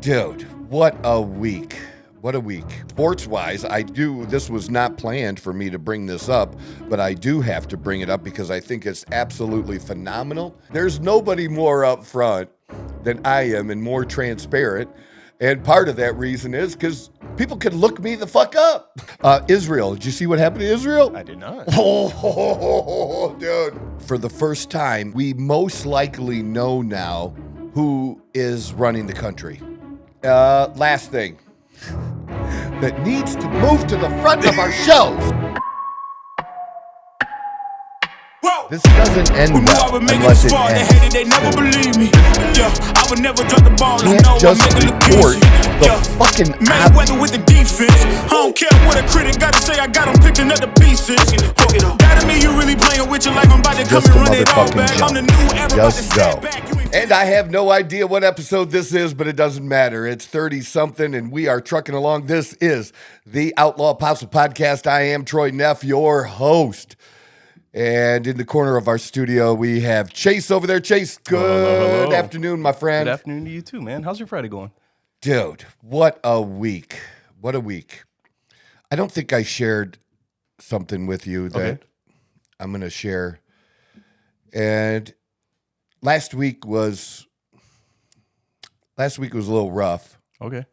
Dude, what a week. What a week. Sports-wise, this was not planned for me to bring this up, but I do have to bring it up because I think it's absolutely phenomenal. There's nobody more upfront than I am and more transparent, and part of that reason is because people can look me the fuck up. Israel, did you see what happened to Israel? I did not. Oh, dude. For the first time, we most likely know now who is running the country. Last thing that needs to move to the front of our shows. This doesn't end well unless it ends. They never believe me. Yeah, I would never drop the ball. Can't just report the fucking Mayweather with the defense. I don't care what a critic got to say. I got them picking up the pieces. That mean you really playing with your life. I'm about to come and run it all back. I'm the new era. Just go. And I have no idea what episode this is, but it doesn't matter. It's 30-something, and we are trucking along. This is the Outlaw Apostle Podcast. I am Troy Neff, your host. And in the corner of our studio, we have Chase over there. Chase, good afternoon, my friend. Good afternoon to you too, man. How's your Friday going? Dude, what a week. What a week. I don't think I shared something with you that I'm going to share. And last week was a little rough. Okay.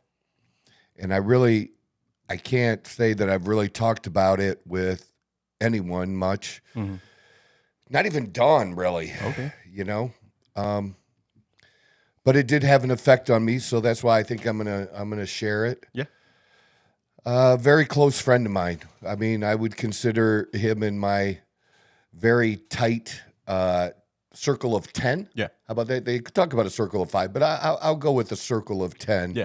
And I can't say that I've really talked about it with anyone much. Mm-hmm. Not even Dawn, really. Okay. You know? But it did have an effect on me, so that's why I think I'm gonna share it. Yeah. Very close friend of mine. I mean, I would consider him in my very tight circle of 10. Yeah. How about that? They talk about a circle of 5, but I'll go with a circle of 10. Yeah.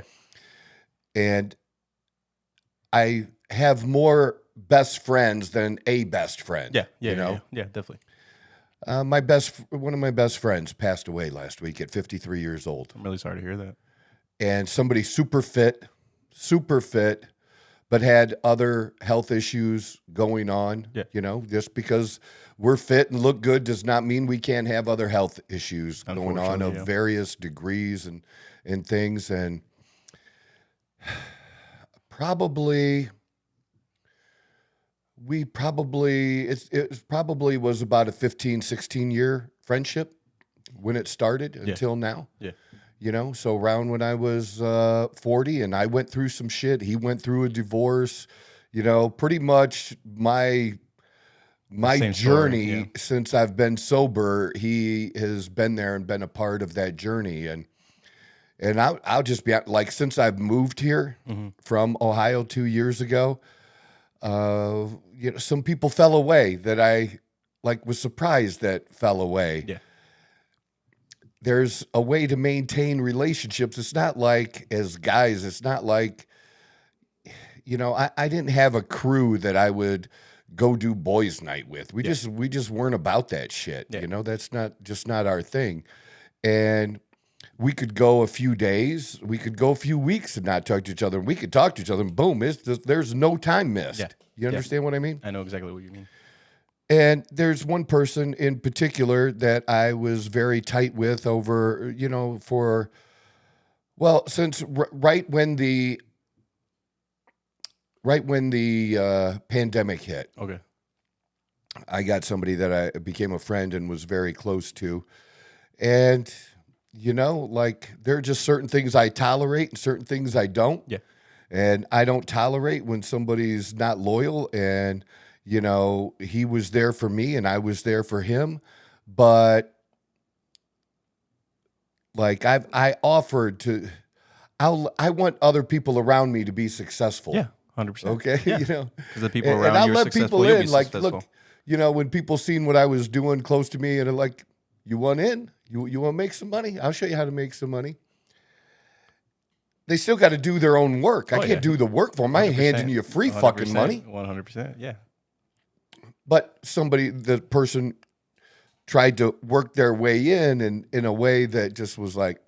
And I have more best friends than a best friend. Yeah, definitely. One of my best friends passed away last week at 53 years old. I'm really sorry to hear that. And somebody super fit, but had other health issues going on. Yeah. You know, just because we're fit and look good does not mean we can't have other health issues going on of various degrees and things. And it probably was about a 15, 16 year friendship when it started until now. Yeah. You know, so around when I was 40 and I went through some shit, he went through a divorce, you know, pretty much my journey since I've been sober, he has been there and been a part of that journey. And I'll just be like, since I've moved here from Ohio 2 years ago, you know, some people fell away that I was surprised that fell away. Yeah. There's a way to maintain relationships. It's not like, as guys, it's not like, you know, I didn't have a crew that I would go do boys' night with. We just weren't about that shit. Yeah. You know, that's not our thing. And we could go a few days, we could go a few weeks and not talk to each other, and we could talk to each other, and boom, there's no time missed. Yeah. You understand what I mean? I know exactly what you mean. And there's one person in particular that I was very tight with over, you know, since right when the pandemic hit. Okay. I got somebody that I became a friend and was very close to. And, you know, like, there are just certain things I tolerate and certain things I don't. Yeah. And I don't tolerate when somebody's not loyal. And, you know, he was there for me and I was there for him. But, like, I offered to, I want other people around me to be successful. Yeah, 100%. Okay? Yeah. You know? Because the people around you are successful, people you'll be in. Like, successful. look, you know, when people seen what I was doing close to me and they're like, you want in? You want to make some money? I'll show you how to make some money. They still got to do their own work. I can't do the work for them. I ain't handing you free fucking money. 100%, yeah. But the person tried to work their way in a way that just was like,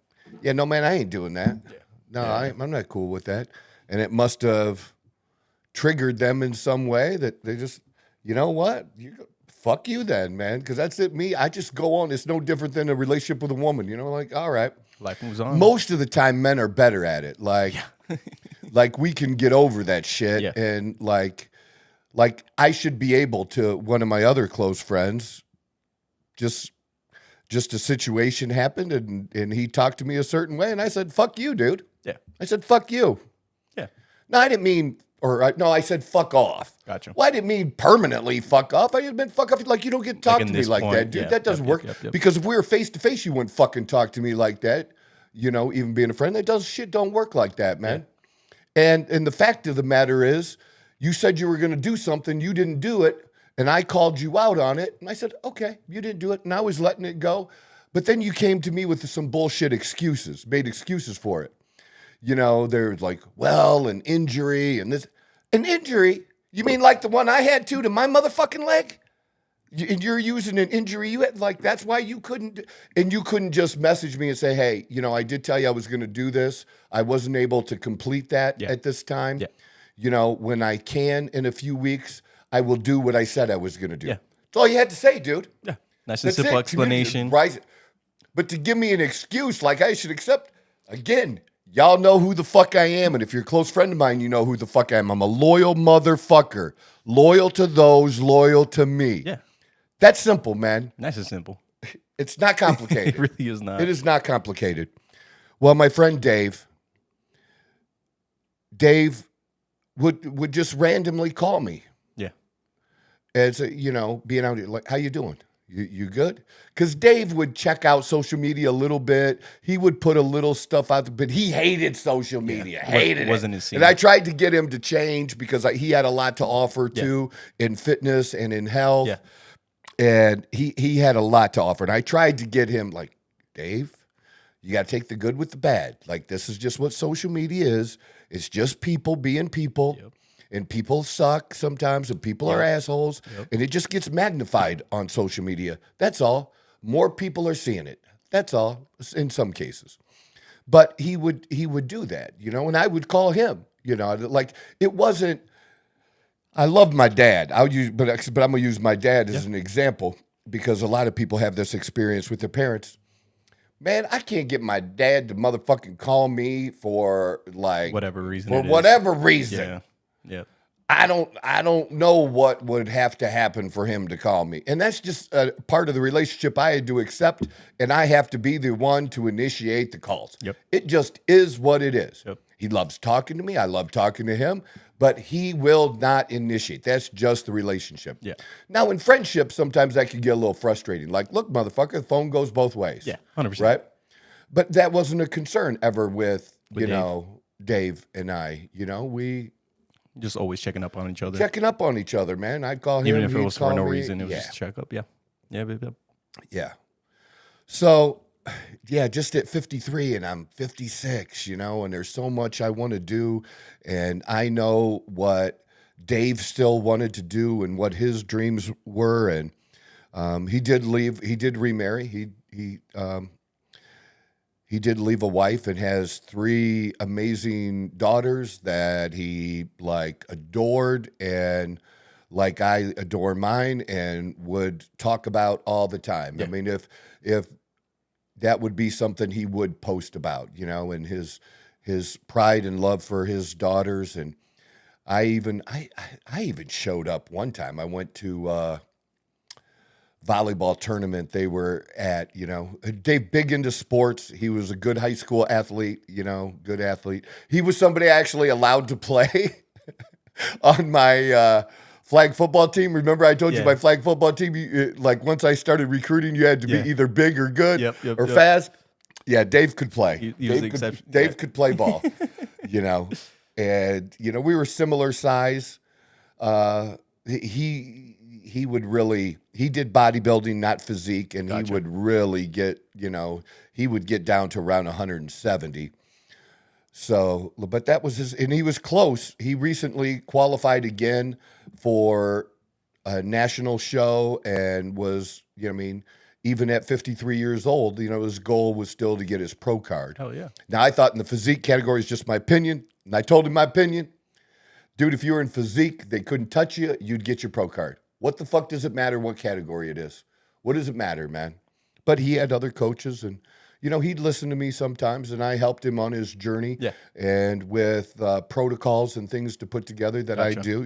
yeah, no, man, I ain't doing that. Yeah. No, I'm not cool with that. And it must have triggered them in some way that they just, you know what? Fuck you then, man, because that's it. I just go on. It's no different than a relationship with a woman. You know, like, all right, Life moves on. Most of the time, men are better at it. Like, like we can get over that shit, Yeah. and like I should be able to. One of my other close friends, just a situation happened, and he talked to me a certain way, and I said, "Fuck you, dude." Yeah. I said, "Fuck you." Yeah. No, I didn't mean, no, I said, "Fuck off." Gotcha. Well, I didn't mean permanently fuck off. I just meant fuck off. Like, you don't get to talk in to me this like point, that, dude. yeah. That doesn't Yep, work. yep. Because if we were face to face, you wouldn't fucking talk to me like that. You know, even being a friend, shit don't work like that, man. Yeah. And the fact of the matter is, you said you were going to do something, you didn't do it, and I called you out on it, and I said, okay, you didn't do it, and I was letting it go. But then you came to me with some bullshit excuses, made excuses for it. You know, there's like, well, an injury and this. An injury? You mean like the one I had to my motherfucking leg? You're using an injury you had, like, that's why you couldn't, and you couldn't just message me and say, hey, you know, I did tell you I was going to do this. I wasn't able to complete that at this time. Yeah. You know, when I can in a few weeks, I will do what I said I was going to do. Yeah. That's all you had to say, dude. Yeah. Nice and simple explanation. Right. But to give me an excuse like I should accept, again, y'all know who the fuck I am. And if you're a close friend of mine, you know who the fuck I am. I'm a loyal motherfucker. Loyal to those loyal to me. Yeah. That's simple, man. Nice and simple. It's not complicated. It really is not. It is not complicated. Well, my friend Dave would just randomly call me. Yeah. As a, you know, being out here, like, how you doing? You good? Because Dave would check out social media a little bit. He would put a little stuff out there, but he hated social media. Hated it. Wasn't his scene. And I tried to get him to change because he had a lot to offer too in fitness and in health. Yeah. And he had a lot to offer. And I tried to get him like, Dave, you got to take the good with the bad. Like, this is just what social media is. It's just people being people. Yep. And people suck sometimes, and people are assholes. Yep. And it just gets magnified on social media. That's all. More people are seeing it. That's all, in some cases. But he would do that, you know, and I would call him, you know, like, it wasn't, I love my dad. But I'm going to use my dad as an example because a lot of people have this experience with their parents. Man, I can't get my dad to motherfucking call me for like whatever reason. For whatever reason. Yeah. Yeah. I don't know what would have to happen for him to call me. And that's just a part of the relationship I had to accept, and I have to be the one to initiate the calls. Yep. It just is what it is. Yep. He loves talking to me. I love talking to him, but he will not initiate. That's just the relationship. Yeah. Now, in friendship, sometimes that can get a little frustrating. Like, look, motherfucker, the phone goes both ways. Yeah, 100%. Right? But that wasn't a concern ever with you know, Dave and I. You know, we just always checking up on each other. Checking up on each other, man. I'd call him. Even if it was for no reason, it was just check up. Yeah. Yeah. Yeah. So, yeah, just at 53 and I'm 56, you know, and there's so much I want to do. And I know what Dave still wanted to do and what his dreams were. And he did remarry. He did leave a wife and has 3 amazing daughters that he like adored and like I adore mine and would talk about all the time. Yeah. I mean, if that would be something he would post about, you know, and his pride and love for his daughters. And I even showed up one time. I went to volleyball tournament they were at, you know. Dave, big into sports. He was a good high school athlete, you know, good athlete. He was somebody I actually allowed to play on my flag football team. Remember I told you my flag football team, like once I started recruiting, you had to be either big or good or fast. Yeah, Dave could play. Dave could play ball, you know. And, you know, we were similar size. He would really, he did bodybuilding, not physique, and he would really get, you know, he would get down to around 170. So, but that was his, and he was close. He recently qualified again for a national show and was, you know what I mean, even at 53 years old, you know, his goal was still to get his pro card. Oh, yeah. Now, I thought in the physique category is just my opinion, and I told him my opinion. Dude, if you were in physique, they couldn't touch you, you'd get your pro card. What the fuck does it matter what category it is? What does it matter, man? But he had other coaches, and, he'd listen to me sometimes, and I helped him on his journey. Yeah. And with protocols and things to put together that I do,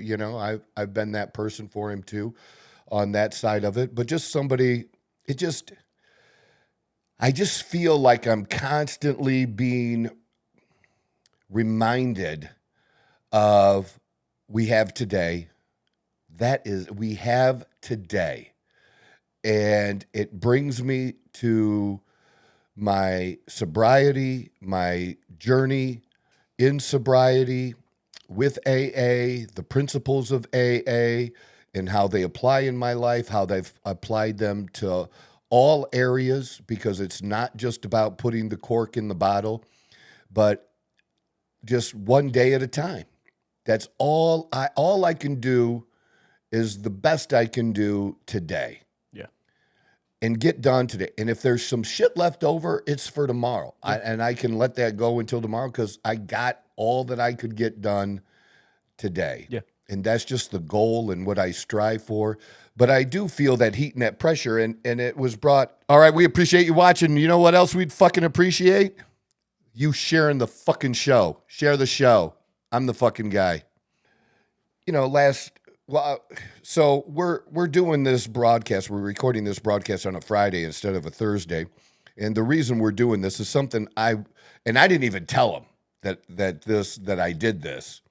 I've been that person for him too, on that side of it. But just somebody, I just feel like I'm constantly being reminded of we have today. We have today. And it brings me to my sobriety, my journey in sobriety with AA, the principles of AA, and how they apply in my life, how they've applied them to all areas, because it's not just about putting the cork in the bottle, but just one day at a time. That's all I can do is the best I can do today. Yeah. And get done today. And if there's some shit left over, it's for tomorrow. Yeah. I can let that go until tomorrow because I got all that I could get done today. Yeah. And that's just the goal and what I strive for. But I do feel that heat and that pressure, and it was brought. All right, we appreciate you watching. You know what else we'd fucking appreciate? You sharing the fucking show. Share the show. I'm the fucking guy. So we're doing this broadcast. We're recording this broadcast on a Friday instead of a Thursday. And the reason we're doing this is something I didn't even tell them that I did this.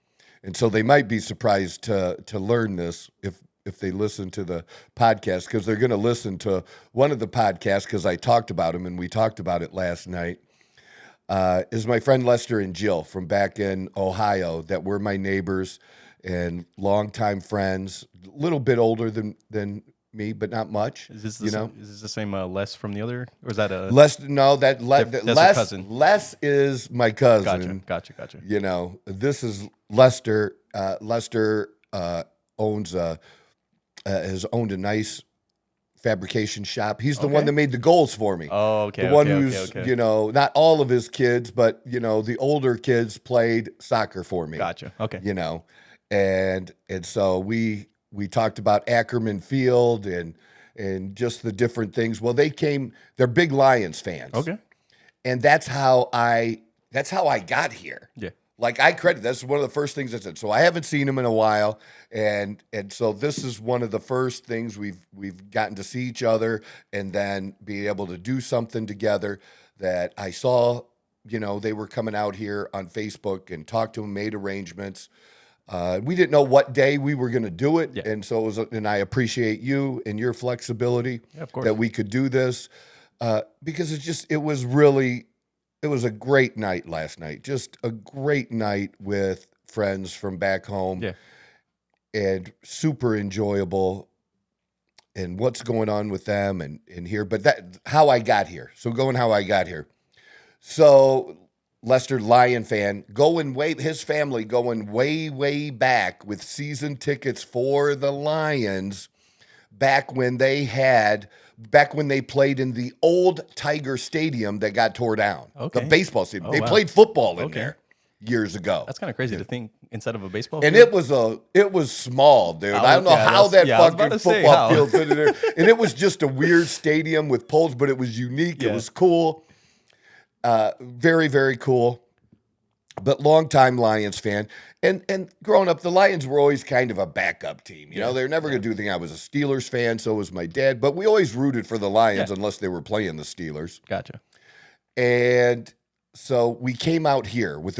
And so they might be surprised to learn this if they listen to the podcast, because they're going to listen to one of the podcasts because I talked about him and we talked about it last night. Is my friend Lester and Jill from back in Ohio that were my neighbors and longtime friends, a little bit older than me, but not much. Is this the same Les from the other, or is that a Les? No, that's Les cousin. Les is my cousin. Gotcha. This is Lester. Lester has owned a nice fabrication shop. He's the one that made the goals for me. Oh, okay. The one who's, not all of his kids, but, the older kids played soccer for me. Gotcha. Okay. And so we talked about Ackerman Field and just the different things. Well, they're big Lions fans. Okay. And that's how I got here. Yeah. That's one of the first things I said. So I haven't seen him in a while, and so this is one of the first things we've gotten to see each other, and then be able to do something together. That I saw, they were coming out here on Facebook and talked to him, made arrangements. We didn't know what day we were going to do it, and so and I appreciate you and your flexibility that we could do this, because it was a great night last night. Just a great night with friends from back home. Yeah. And super enjoyable, and what's going on with them and here. But how I got here. So how I got here. So Lester, Lion fan, his family going way, way back with season tickets for the Lions back when they played in the old Tiger Stadium that got tore down. Okay. The baseball stadium. Oh, they wow. played football in there years ago. That's kind of crazy to think instead of a baseball and field. it was small, dude. I don't know how that fucking football field fit in there. And it was just a weird stadium with poles, but it was unique. Yeah. It was cool. Very, very cool. But longtime Lions fan. And growing up, the Lions were always kind of a backup team. They're never going to do anything. I was a Steelers fan, so was my dad. But we always rooted for the Lions unless they were playing the Steelers. Gotcha. And so we came out here with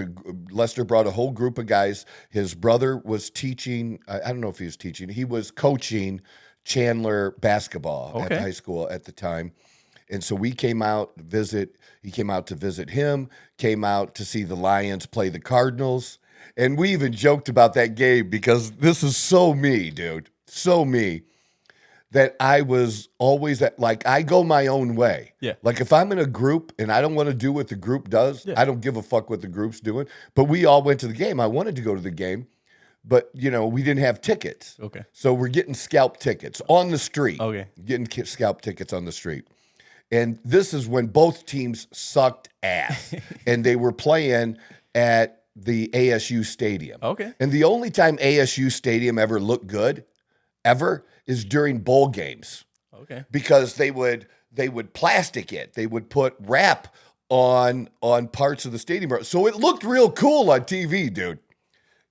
Lester brought a whole group of guys. His brother was teaching. I don't know if he was teaching. He was coaching Chandler basketball at high school at the time. And so we came out to visit. He came out to visit him, came out to see the Lions play the Cardinals. And we even joked about that game because this is so me, dude. So me. That I was always I go my own way. Yeah. Like if I'm in a group and I don't want to do what the group does, I don't give a fuck what the group's doing. But we all went to the game. I wanted to go to the game, but we didn't have tickets. Okay. So we're getting scalp tickets on the street. Okay. Getting scalp tickets on the street. And this is when both teams sucked ass. And they were playing at the ASU Stadium. Okay. And the only time ASU Stadium ever looked good, ever, is during bowl games. Okay. Because they would they would plastic it. They would put wrap on parts of the stadium. So it looked real cool on TV, dude.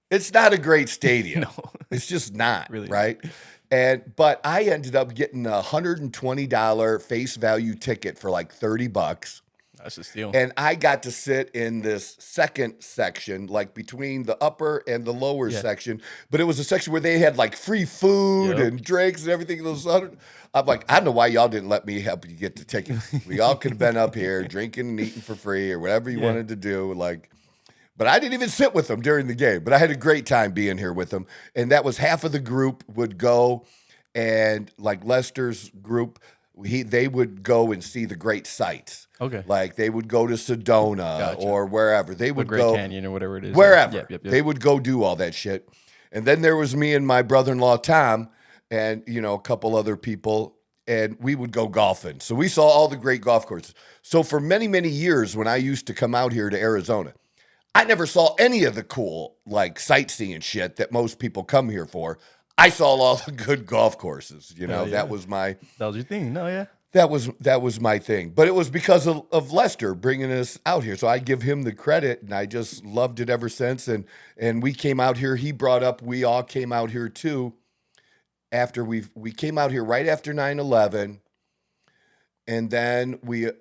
It's not a great stadium. No. It's just not, Really right? But I ended up getting a $120 face value ticket for like $30. That's a steal. And I got to sit in this second section, like between the upper and the lower section. But it was a section where they had like free food and drinks and everything. I'm like, I don't know why y'all didn't let me help you get the tickets. We all could have been up here drinking and eating for free or whatever you wanted to do. But I didn't even sit with them during the game. But I had a great time being here with them. And that was half of the group would go, and like Lester's group, they would go and see the great sights. Okay. Like they would go to Sedona or wherever. They would Great go Canyon or whatever it is. wherever. Yep. They would go do all that shit. And then there was me and my brother-in-law Tom, and a couple other people, and we would go golfing. So we saw all the great golf courses. So for many, many years when I used to come out here to Arizona, I never saw any of the cool like sightseeing shit that most people come here for. I saw all the good golf courses. That was your thing. No, yeah. That was my thing. But it was because of Lester bringing us out here. So I give him the credit, and I just loved it ever since. And we came out here. He brought up we all came out here too. After we came out here right after 9/11, and then we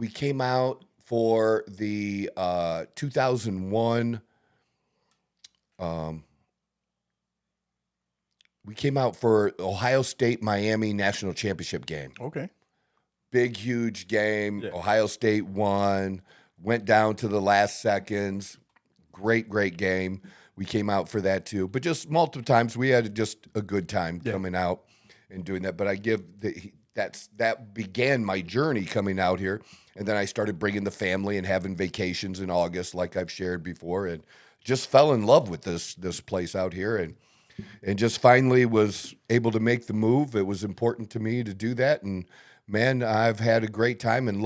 came out for the 2001. We came out for Ohio State Miami National Championship game. Okay. Big, huge game. Yeah. Ohio State won. Went down to the last seconds. Great, great game. We came out for that too. But just multiple times, we had just a good time coming out and doing that. But that began my journey coming out here. And then I started bringing the family and having vacations in August, like I've shared before, and just fell in love with this place out here, and just finally was able to make the move. It was important to me to do that, and man, I've had a great time and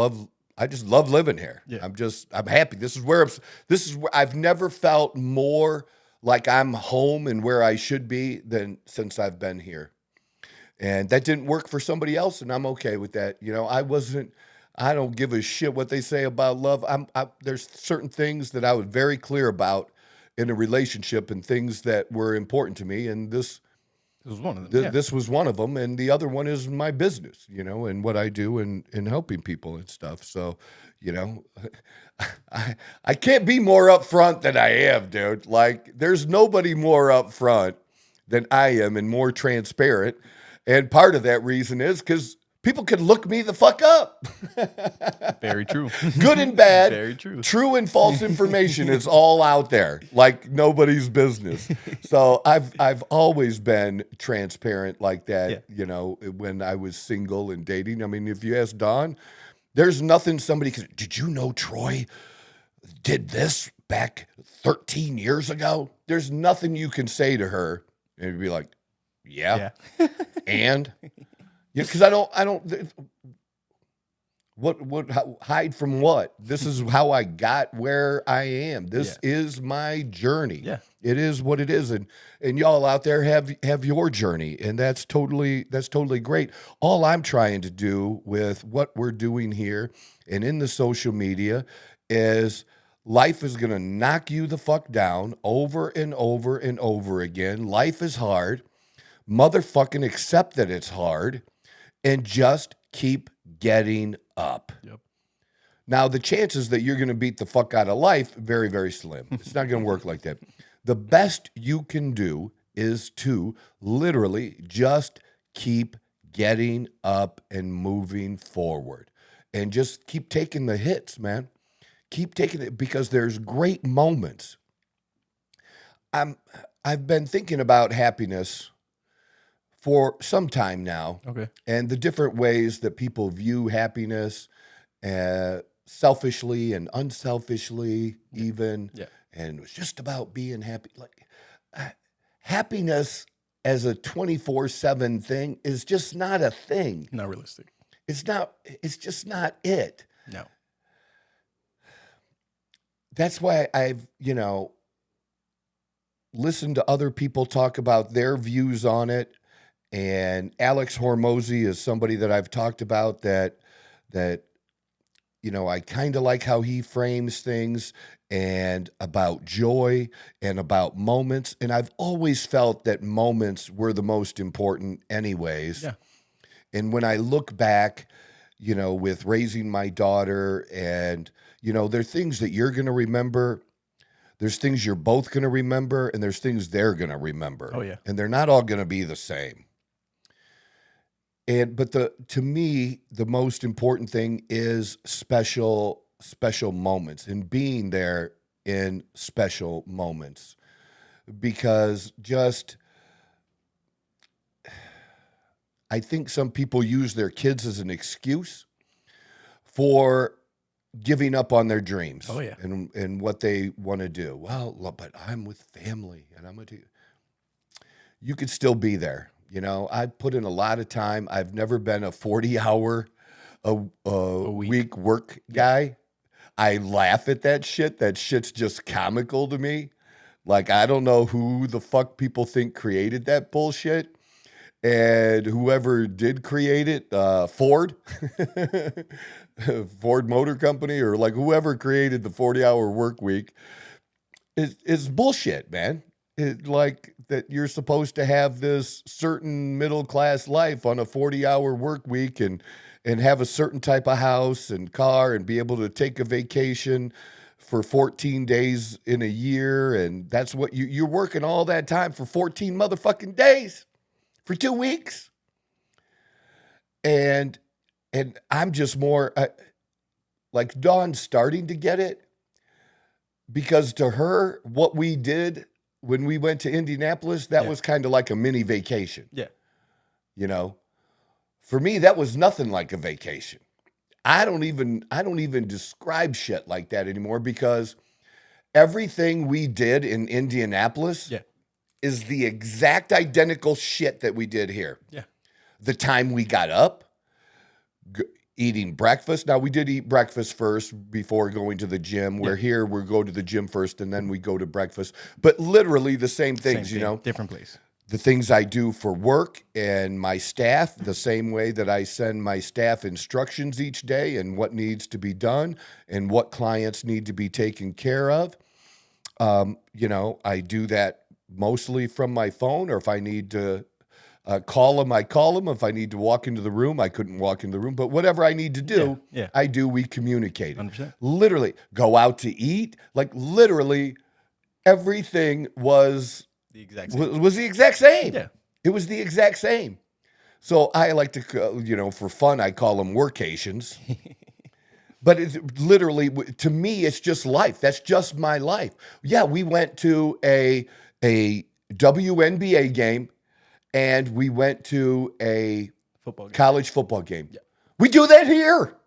I just love living here. Yeah. I'm happy. This is where I've never felt more like I'm home and where I should be than since I've been here. And that didn't work for somebody else, and I'm okay with that. I don't give a shit what they say about love. There's certain things that I was very clear about in a relationship and things that were important to me. And this was one of them. This was one of them. And the other one is my business, and what I do in helping people and stuff. So, I can't be more upfront than I am, dude. Like there's nobody more upfront than I am and more transparent. And part of that reason is because people can look me the fuck up. Very true. Good and bad. Very true. True and false information is all out there, like nobody's business. So I've always been transparent like that, when I was single and dating. I mean, if you ask Dawn, there's nothing somebody could, did you know Troy did this back 13 years ago? There's nothing you can say to her and it'd be like, yeah. And because I don't. What hide from what? This is how I got where I am. This is my journey. Yeah, it is what it is, and y'all out there have your journey, and that's totally great. All I'm trying to do with what we're doing here and in the social media is life is gonna knock you the fuck down over and over and over again. Life is hard. Motherfucking accept that it's hard. And just keep getting up. Yep. Now, the chances that you're going to beat the fuck out of life, very, very slim. It's not going to work like that. The best you can do is to literally just keep getting up and moving forward. And just keep taking the hits, man. Keep taking it because there's great moments. I've been thinking about happiness for some time now, and the different ways that people view happiness, selfishly and unselfishly, even, and it was just about being happy. Like happiness as a 24/7 thing is just not a thing. Not realistic. It's not. It's just not it. No. That's why I've listened to other people talk about their views on it. And Alex Hormozy is somebody that I've talked about that that, you know, I kind of like how he frames things and about joy and about moments. And I've always felt that moments were the most important anyways. Yeah. And when I look back, you know, with raising my daughter and, you know, there are things that you're going to remember. There's things you're both going to remember, and there's things they're going to remember. Oh, yeah. And they're not all going to be the same. But to me, the most important thing is special moments and being there in special moments. Because I think some people use their kids as an excuse for giving up on their dreams. Oh, yeah. And what they want to do. Well, but I'm with family and I'm going to. You could still be there. You know, I put in a lot of time. I've never been a 40-hour a week work guy. I laugh at that shit. That shit's just comical to me. Like, I don't know who the fuck people think created that bullshit. And whoever did create it, Ford, Ford Motor Company, or like whoever created the 40-hour work week is bullshit, man. Like that you're supposed to have this certain middle-class life on a 40-hour work week and have a certain type of house and car and be able to take a vacation for 14 days in a year. And that's what you're working all that time for 14 motherfucking days. For 2 weeks. And I'm just more like Dawn's starting to get it, because to her, what we did when we went to Indianapolis, that was kind of like a mini vacation. Yeah. You know, for me, that was nothing like a vacation. I don't even describe shit like that anymore, because everything we did in Indianapolis is the exact identical shit that we did here. Yeah. The time we got up, eating breakfast. Now, we did eat breakfast first before going to the gym, where here we go to the gym first and then we go to breakfast. But literally the same things, you know. Different place. The things I do for work and my staff, the same way that I send my staff instructions each day and what needs to be done and what clients need to be taken care of. You know, I do that mostly from my phone, or if I need to call them, I call them. If I need to walk into the room, I couldn't walk into the room. But whatever I need to do, I do. We communicate. 100%. Literally, go out to eat. Like, literally, everything was The exact same. Was the exact same. Yeah. It was the exact same. So I like to, you know, for fun, I call them workations. But it's literally, to me, it's just life. That's just my life. Yeah, we went to a WNBA game, and we went to a college football game. Yeah. We do that here.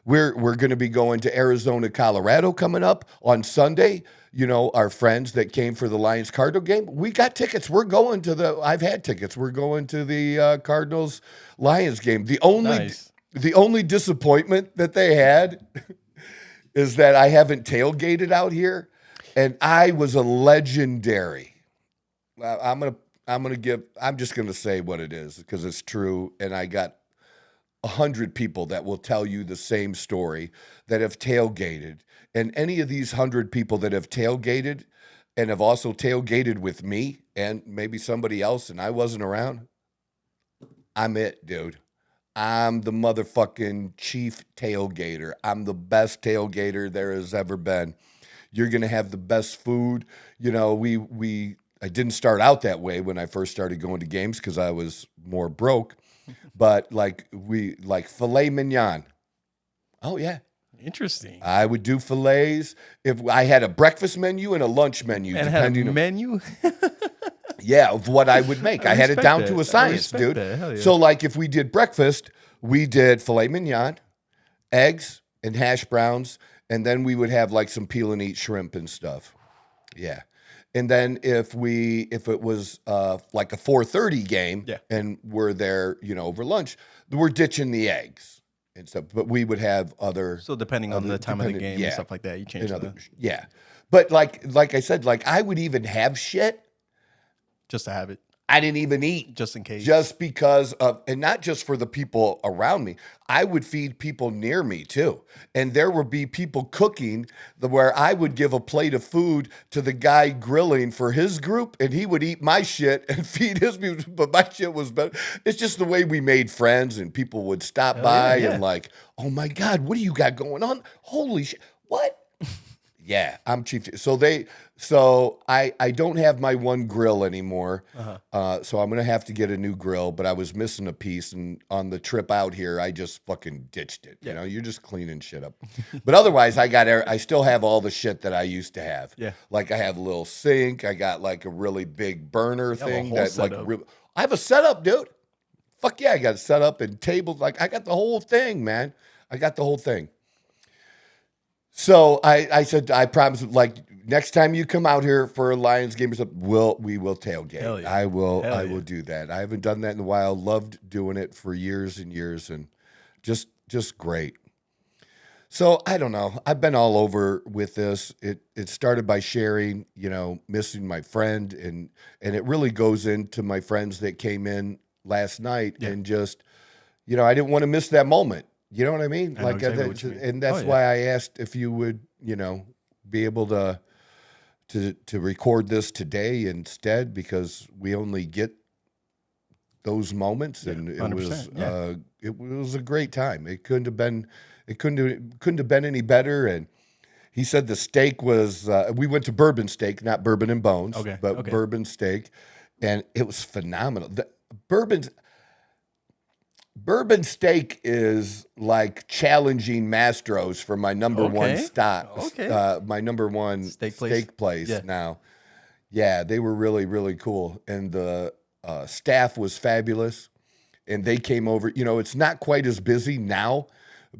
We're going to be going to Arizona, Colorado coming up on Sunday. You know, our friends that came for the Lions Cardinal game, we got tickets. We're going to I've had tickets. We're going to the Cardinals Lions game. The only disappointment that they had is that I haven't tailgated out here, and I was a legendary. I'm just gonna say what it is because it's true, and I got 100 people that will tell you the same story that have tailgated, and any of these 100 people that have tailgated and have also tailgated with me and maybe somebody else, and I wasn't around. I'm it, dude. I'm the motherfucking chief tailgater. I'm the best tailgater there has ever been. You're going to have the best food. You know, I didn't start out that way when I first started going to games because I was more broke. But like filet mignon. Oh, yeah. Interesting. I would do fillets if I had a breakfast menu and a lunch menu. And had a menu? Yeah, of what I would make. I had it down to a science, dude. Yeah. So, like, if we did breakfast, we did filet mignon, eggs, and hash browns, and then we would have, like, some peel and eat shrimp and stuff. Yeah. And then if it was like a 4:30 game and we're there, you know, over lunch, we're ditching the eggs and stuff. But we would have other. So depending on the time of the game and stuff like that, you change it. Yeah. But like I said, like I would even have shit. Just to have it. I didn't even eat. Just in case. Just because of, and not just for the people around me. I would feed people near me too. And there would be people cooking where I would give a plate of food to the guy grilling for his group, and he would eat my shit and feed his people, but my shit was better. It's just the way we made friends, and people would stop by and like, oh my God, what do you got going on? Holy shit, what? Yeah, I'm chief. So I don't have my one grill anymore. So I'm going to have to get a new grill, but I was missing a piece. And on the trip out here, I just fucking ditched it. You know, you're just cleaning shit up. But otherwise, I still have all the shit that I used to have. Yeah. Like I have a little sink. I got like a really big burner thing. I have a setup, dude. Fuck yeah, I got a setup and tables. Like I got the whole thing, man. I got the whole thing. So I said, I promise, like next time you come out here for a Lions game or something, we will tailgate. Hell yeah. I will do that. I haven't done that in a while. Loved doing it for years and years, and just great. So I don't know. I've been all over with this. It started by sharing, missing my friend, and it really goes into my friends that came in last night and just, I didn't want to miss that moment. You know what I mean? I know exactly what you mean. And that's why I asked if you would, be able to record this today instead, because we only get those moments, and it was a great time. It couldn't have been any better. And he said the steak was. We went to Bourbon Steak, not Bourbon and Bones, but Bourbon Steak, and it was phenomenal. Bourbon Steak is like challenging Mastro's for my number one stop. My number one steak place now. Yeah, they were really, really cool. And the staff was fabulous. And they came over. It's not quite as busy now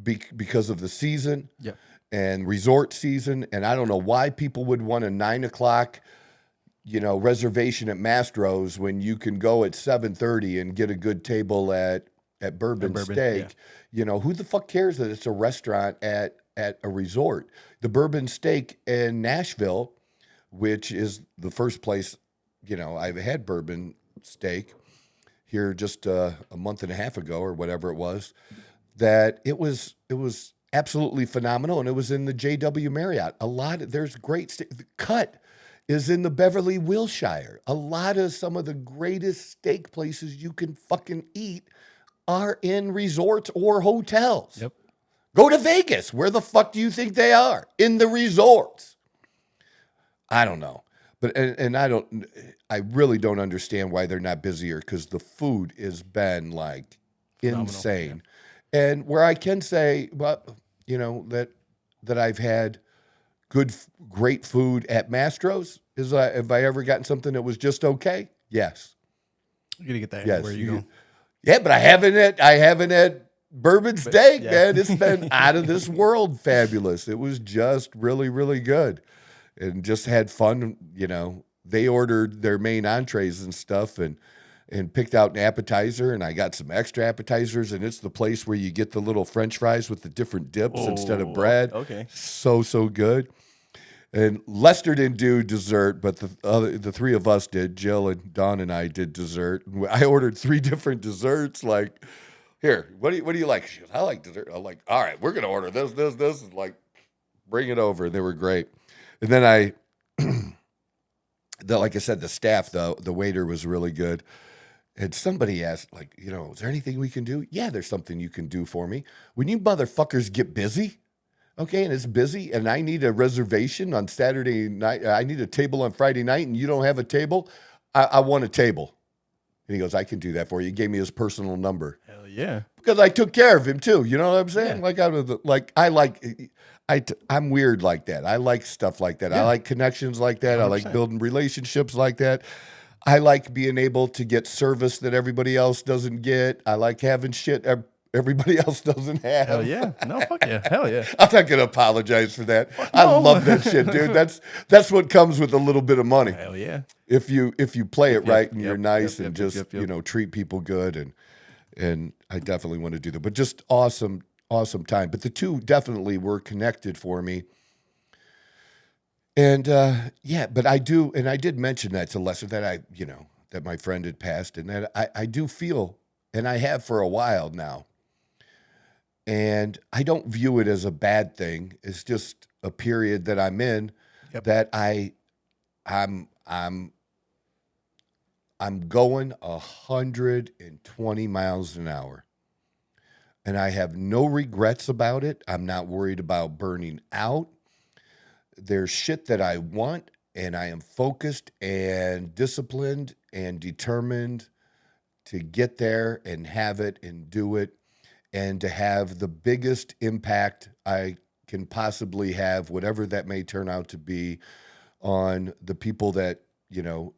because of the season and resort season. And I don't know why people would want a 9 o'clock reservation at Mastro's when you can go at 7:30 and get a good table at Bourbon Steak. Who the fuck cares that it's a restaurant at a resort? The Bourbon Steak in Nashville, which is the first place, I've had Bourbon Steak here just a month and a half ago or whatever it was, that it was absolutely phenomenal. And it was in the JW Marriott. There's great steak. The Cut is in the Beverly Wilshire. Some of the greatest steak places you can fucking eat are in resorts or hotels. Yep. Go to Vegas. Where the fuck do you think they are? In the resorts. I don't know. But I really don't understand why they're not busier, because the food has been like phenomenal, insane. Yeah. And where I can say, that I've had great food at Mastro's, have I ever gotten something that was just okay? Yes. You're going to get that everywhere you go. Yeah, but I haven't had Bourbon Steak, man. It's been out of this world fabulous. It was just really, really good, and just had fun. They ordered their main entrees and stuff, and picked out an appetizer, and I got some extra appetizers, and it's the place where you get the little French fries with the different dips instead of bread. Okay, so good. And Lester didn't do dessert, but the three of us did. Jill and Dawn and I did dessert. I ordered 3 different desserts. Like, here, what do you like? She goes, I like dessert. I'm like, all right, we're gonna order this, and like, bring it over. And they were great. And then like I said, the staff, the waiter was really good. And somebody asked, like, is there anything we can do? Yeah, there's something you can do for me. When you motherfuckers get busy. Okay, and it's busy, and I need a reservation on Saturday night. I need a table on Friday night, and you don't have a table. I want a table. And he goes, I can do that for you. He gave me his personal number. Hell yeah. Because I took care of him too. You know what I'm saying? Yeah. I'm weird like that. I like stuff like that. Yeah. I like connections like that. 100%. I like building relationships like that. I like being able to get service that everybody else doesn't get. I like having shit everybody else doesn't have. Hell yeah. No, fuck yeah. Hell yeah. I'm not going to apologize for that. No. I love that shit, dude. That's what comes with a little bit of money. Hell yeah. If you play it right and you're nice and just treat people good, and I definitely want to do that. But just awesome time. But the two definitely were connected for me. And but I did mention that to Lester, that that my friend had passed, and that I do feel, and I have for a while now. And I don't view it as a bad thing. It's just a period that I'm in that I'm going 120 miles an hour. And I have no regrets about it. I'm not worried about burning out. There's shit that I want, and I am focused and disciplined and determined to get there and have it and do it, and to have the biggest impact I can possibly have, whatever that may turn out to be, on the people that, you know,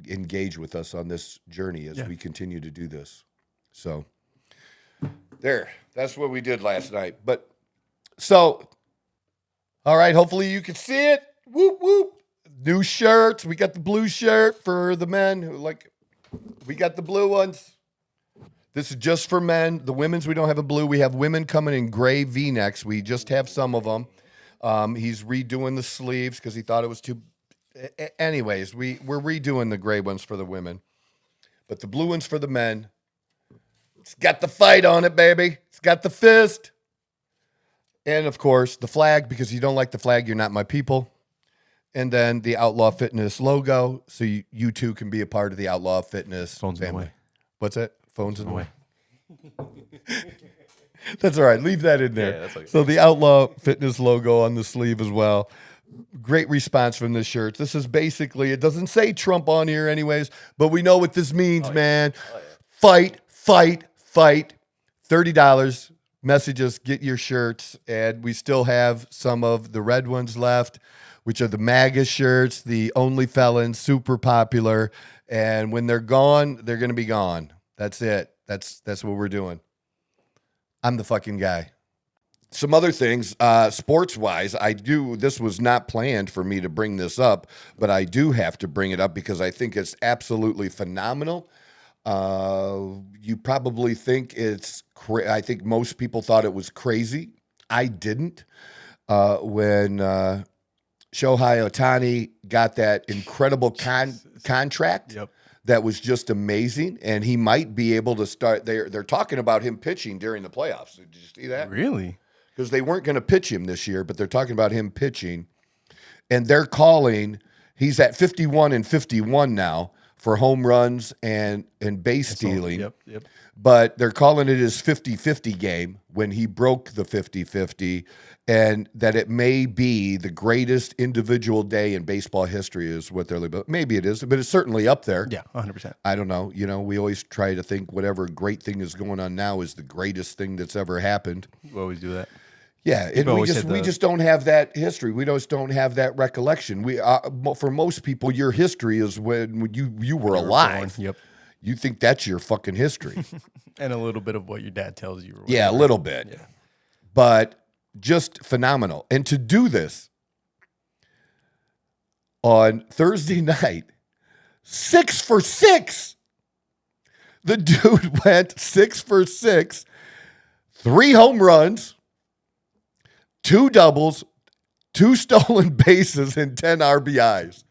engage with us on this journey as we continue to do this. So that's what we did last night. But so, all right, hopefully you can see it. Whoop, whoop. New shirts. We got the blue shirt for the men who we got the blue ones. This is just for men. The women's, we don't have a blue. We have women coming in gray V-necks. We just have some of them. He's redoing the sleeves because he thought it was too. Anyways, we're redoing the gray ones for the women, but the blue ones for the men. It's got the fight on it, baby. It's got the fist, and of course the flag. Because you don't like the flag, you're not my people. And then the Outlaw Fitness logo, so you too can be a part of the Outlaw Fitness Phones family. in the way. What's that? Phones in the way. That's all right. Leave that in there. Yeah, that's okay. So the Outlaw Fitness logo on the sleeve as well. Great response from this shirt. This is basically, it doesn't say Trump on here anyways, but we know what this means, man. Fight, fight, fight. $30. Message us, get your shirts. And we still have some of the red ones left, which are the MAGA shirts, the Only Felons, super popular. And when they're gone, they're going to be gone. That's it. That's what we're doing. I'm the fucking guy. Some other things, sports-wise, this was not planned for me to bring this up, but I do have to bring it up because I think it's absolutely phenomenal. You probably think I think most people thought it was crazy. I didn't. When Shohei Ohtani got that incredible contract. Yep. That was just amazing, and he might be able to start. They're talking about him pitching during the playoffs. Did you see that? Really? Because they weren't going to pitch him this year, but they're talking about him pitching, and they're calling. He's at 51 and 51 now for home runs and base stealing. Yep. But they're calling it his 50-50 game when he broke the 50-50, and that it may be the greatest individual day in baseball history is what they're about. Maybe it is, but it's certainly up there. Yeah, 100%. I don't know. You know, we always try to think whatever great thing is going on now is the greatest thing that's ever happened. We always do that. Yeah, we just don't have that history. We just don't have that recollection. For most people, your history is when you were alive. Yep. You think that's your fucking history. And a little bit of what your dad tells you. Yeah, a little bit. Yeah. But just phenomenal. And to do this on Thursday night, 6 for 6. The dude went 6 for 6, 3 home runs, 2 doubles, 2 stolen bases, and 10 RBIs.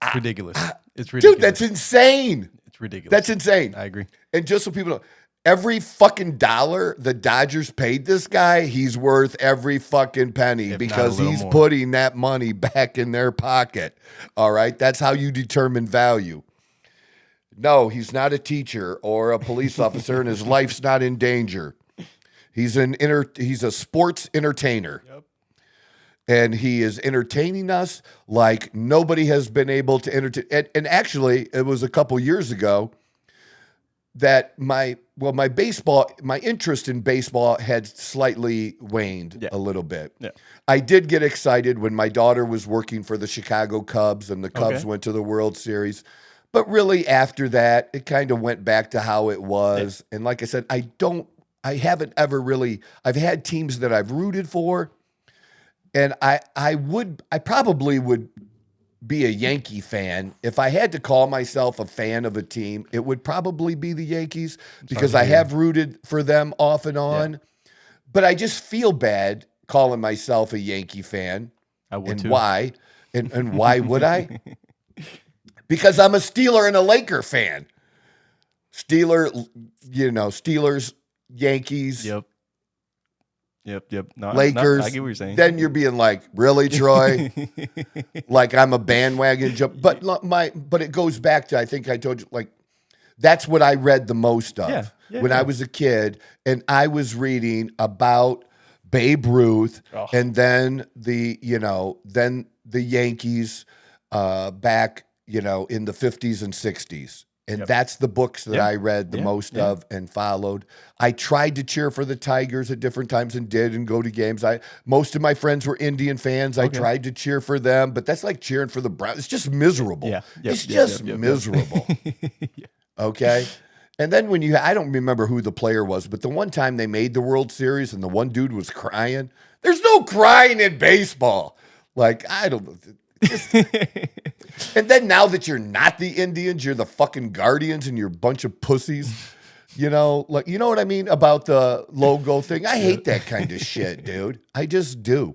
It's ridiculous. It's ridiculous. Dude, that's insane. It's ridiculous. That's insane. I agree. And just so people know, every fucking dollar the Dodgers paid this guy, he's worth every fucking penny because he's putting that money back in their pocket. All right? That's how you determine value. No, he's not a teacher or a police officer, and his life's not in danger. He's a sports entertainer. Yep. And he is entertaining us like nobody has been able to entertain. And actually, it was a couple years ago that my interest in baseball had slightly waned a little bit. Yeah. I did get excited when my daughter was working for the Chicago Cubs and the Cubs went to the World Series. But really after that, it kind of went back to how it was. Yeah. And like I said, I've had teams that I've rooted for. And I probably would be a Yankee fan. If I had to call myself a fan of a team, it would probably be the Yankees because I have rooted for them off and on. Yeah. But I just feel bad calling myself a Yankee fan. I would and too. Why? And why would I? because I'm a Steeler and a Laker fan. Steelers, Yankees, Yep. No, Lakers. I get what you're saying. Then you're being like, really, Troy? Like I'm a bandwagon jump. But it goes back to, I think I told you, like, that's what I read the most of when I was a kid, and I was reading about Babe Ruth, and then the Yankees back, in the 50s and 60s. And that's the books that I read the most of and followed. I tried to cheer for the Tigers at different times and did and go to games. Most of my friends were Indian fans. I tried to cheer for them, but that's like cheering for the Browns. It's just miserable. It's just miserable. Okay? And then I don't remember who the player was, but the one time they made the World Series and the one dude was crying. There's no crying in baseball. Like, I don't know. And then now that you're not the Indians, you're the fucking Guardians and you're a bunch of pussies. You know what I mean about the logo thing? I hate that kind of shit, dude. I just do.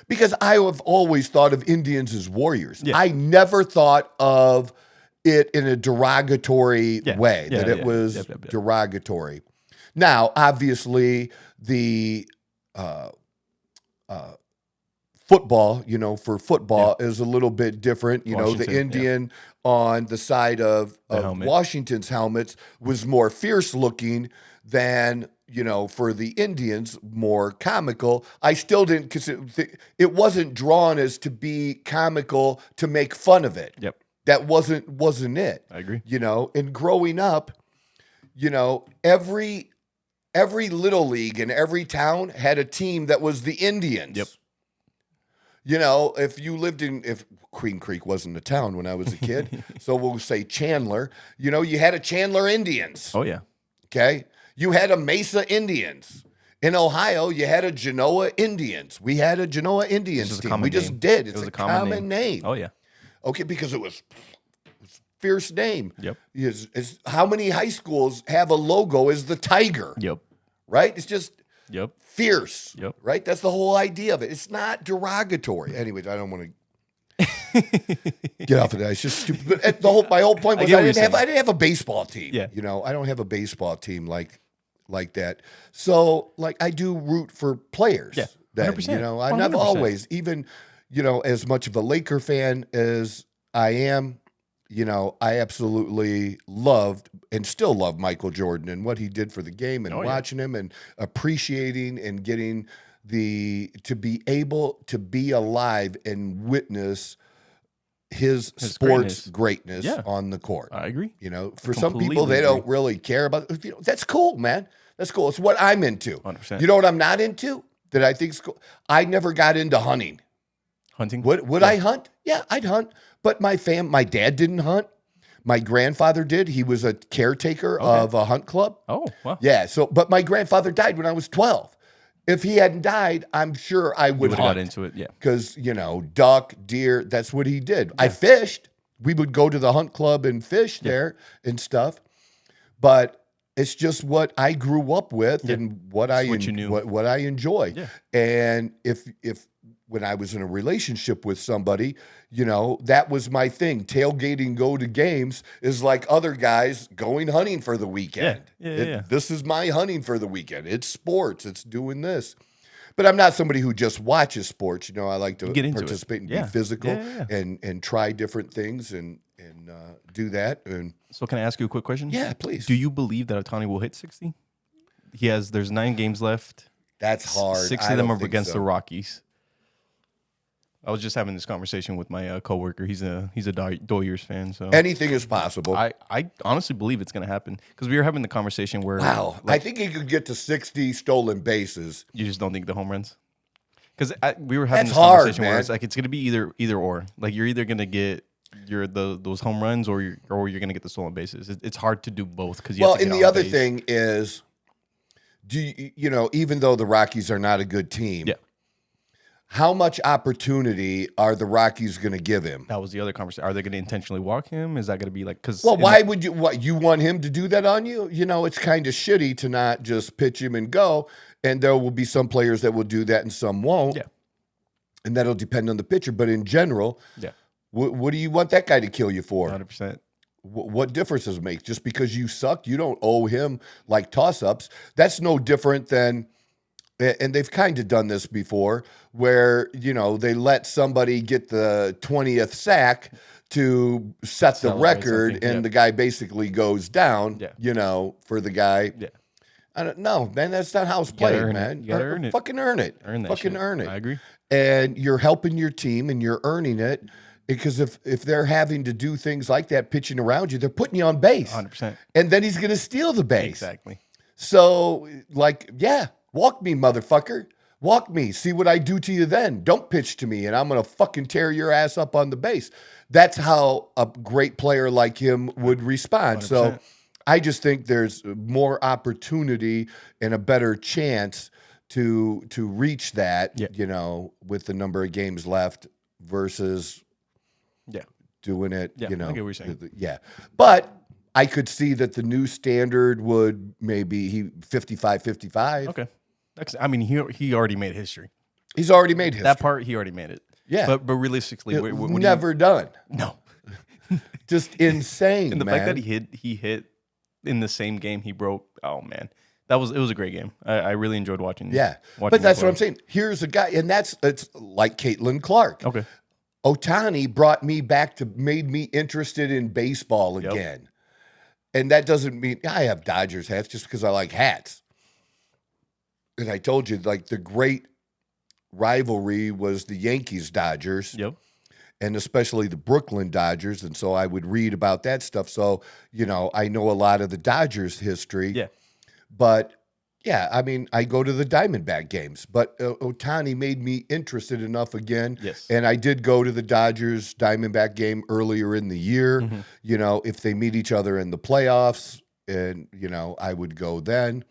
Because I have always thought of Indians as warriors. I never thought of it in a derogatory way, that it was derogatory. Now, obviously, the football, for football is a little bit different. The Indian on the side of Washington's helmets was more fierce looking than, for the Indians, more comical. I still didn't, because it wasn't drawn as to be comical to make fun of it. That wasn't it. I agree. And growing up, every little league in every town had a team that was the Indians. If Queen Creek wasn't a town when I was a kid, so we'll say Chandler, you had a Chandler Indians. Oh, yeah. Okay. You had a Mesa Indians. In Ohio, you had a Genoa Indians. We had a Genoa Indians team. We just did. It's a common name. Oh, yeah. Okay, because it was a fierce name. Yep. How many high schools have a logo as the tiger? Yep. Right? It's just fierce. Yep. Right? That's the whole idea of it. It's not derogatory. Anyways, I don't want to get off of that. It's just stupid. But my whole point was I didn't have a baseball team. Yeah. I don't have a baseball team like that. So I do root for players. Yeah. 100%. I've always, even, as much of a Laker fan as I am, I absolutely loved and still love Michael Jordan and what he did for the game and watching him and appreciating and getting to be able to be alive and witness his sports greatness on the court. I agree. For some people, they don't really care about that's cool, man. That's cool. It's what I'm into. 100%. You know what I'm not into that I think is cool? I never got into hunting. Hunting? Would I hunt? Yeah, I'd hunt. But my dad didn't hunt. My grandfather did. He was a caretaker of a hunt club. Oh, wow. Yeah. But my grandfather died when I was 12. If he hadn't died, I'm sure I would have got into it. Yeah. Because, duck, deer, that's what he did. Yeah. I fished. We would go to the hunt club and fish there and stuff. But it's just what I grew up with and what I enjoy. Yeah. And if when I was in a relationship with somebody, that was my thing. Tailgating go to games is like other guys going hunting for the weekend. This is my hunting for the weekend. It's sports. It's doing this. But I'm not somebody who just watches sports. I like to participate and be physical and try different things and do that. And so can I ask you a quick question? Yeah, please. Do you believe that Ohtani will hit 60? There's 9 games left. That's hard. 6 of them are against the Rockies. I was just having this conversation with my coworker. He's a Doyers fan. So anything is possible. I honestly believe it's going to happen because we were having the conversation where I think he could get to 60 stolen bases. You just don't think the home runs? Because we were having this conversation hard, where it's like it's going to be either or. Like you're either going to get those home runs or you're going to get the stolen bases. It's hard to do both because the other thing is, even though the Rockies are not a good team, how much opportunity are the Rockies going to give him? That was the other conversation. Are they going to intentionally walk him? Is that going to be like because? Well, why would you? What you want him to do that on you? It's kind of shitty to not just pitch him and go. And there will be some players that will do that and some won't. Yeah. And that'll depend on the pitcher. But in general, What do you want that guy to kill you for? 100%. What difference does it make? Just because you suck, you don't owe him like toss-ups. That's no different than, and they've kind of done this before, where, they let somebody get the 20th sack to set the Celebrate record, something, and yep. the guy basically goes down, for the guy. Yeah. I don't know, man. That's not how it's played, man. You gotta earn it. Fucking earn it. Earn that Fucking shit. earn it. I agree. And you're helping your team, and you're earning it. Because if they're having to do things like that, pitching around you, they're putting you on base. 100%. And then he's going to steal the base. Exactly. So, walk me, motherfucker. Walk me. See what I do to you then. Don't pitch to me, and I'm going to fucking tear your ass up on the base. That's how a great player like him would respond. 100%. So I just think there's more opportunity and a better chance to reach that, with the number of games left versus doing it, I get what you're saying. But I could see that the new standard would maybe 55-55. Okay. I mean, he already made history. He's already made history. That part, he already made it. Yeah. But realistically, what never done. No. Just insane, And the man. fact that he hit in the same game he broke, oh man. It was a great game. I really enjoyed watching. Yeah. Watching But that's him what I'm play. saying. Here's a guy, and it's like Caitlin Clark. Okay. Ohtani brought me back made me interested in baseball again. And that doesn't mean I have Dodgers hats just because I like hats. And I told you, like, the great rivalry was the Yankees-Dodgers. Yep. And especially the Brooklyn Dodgers. And so I would read about that stuff. So, I know a lot of the Dodgers history. Yeah. But, yeah, I mean, I go to the Diamondback games. But Ohtani made me interested enough again. Yes. And I did go to the Dodgers Diamondback game earlier in the year. Mm-hmm. If they meet each other in the playoffs, and, I would go then.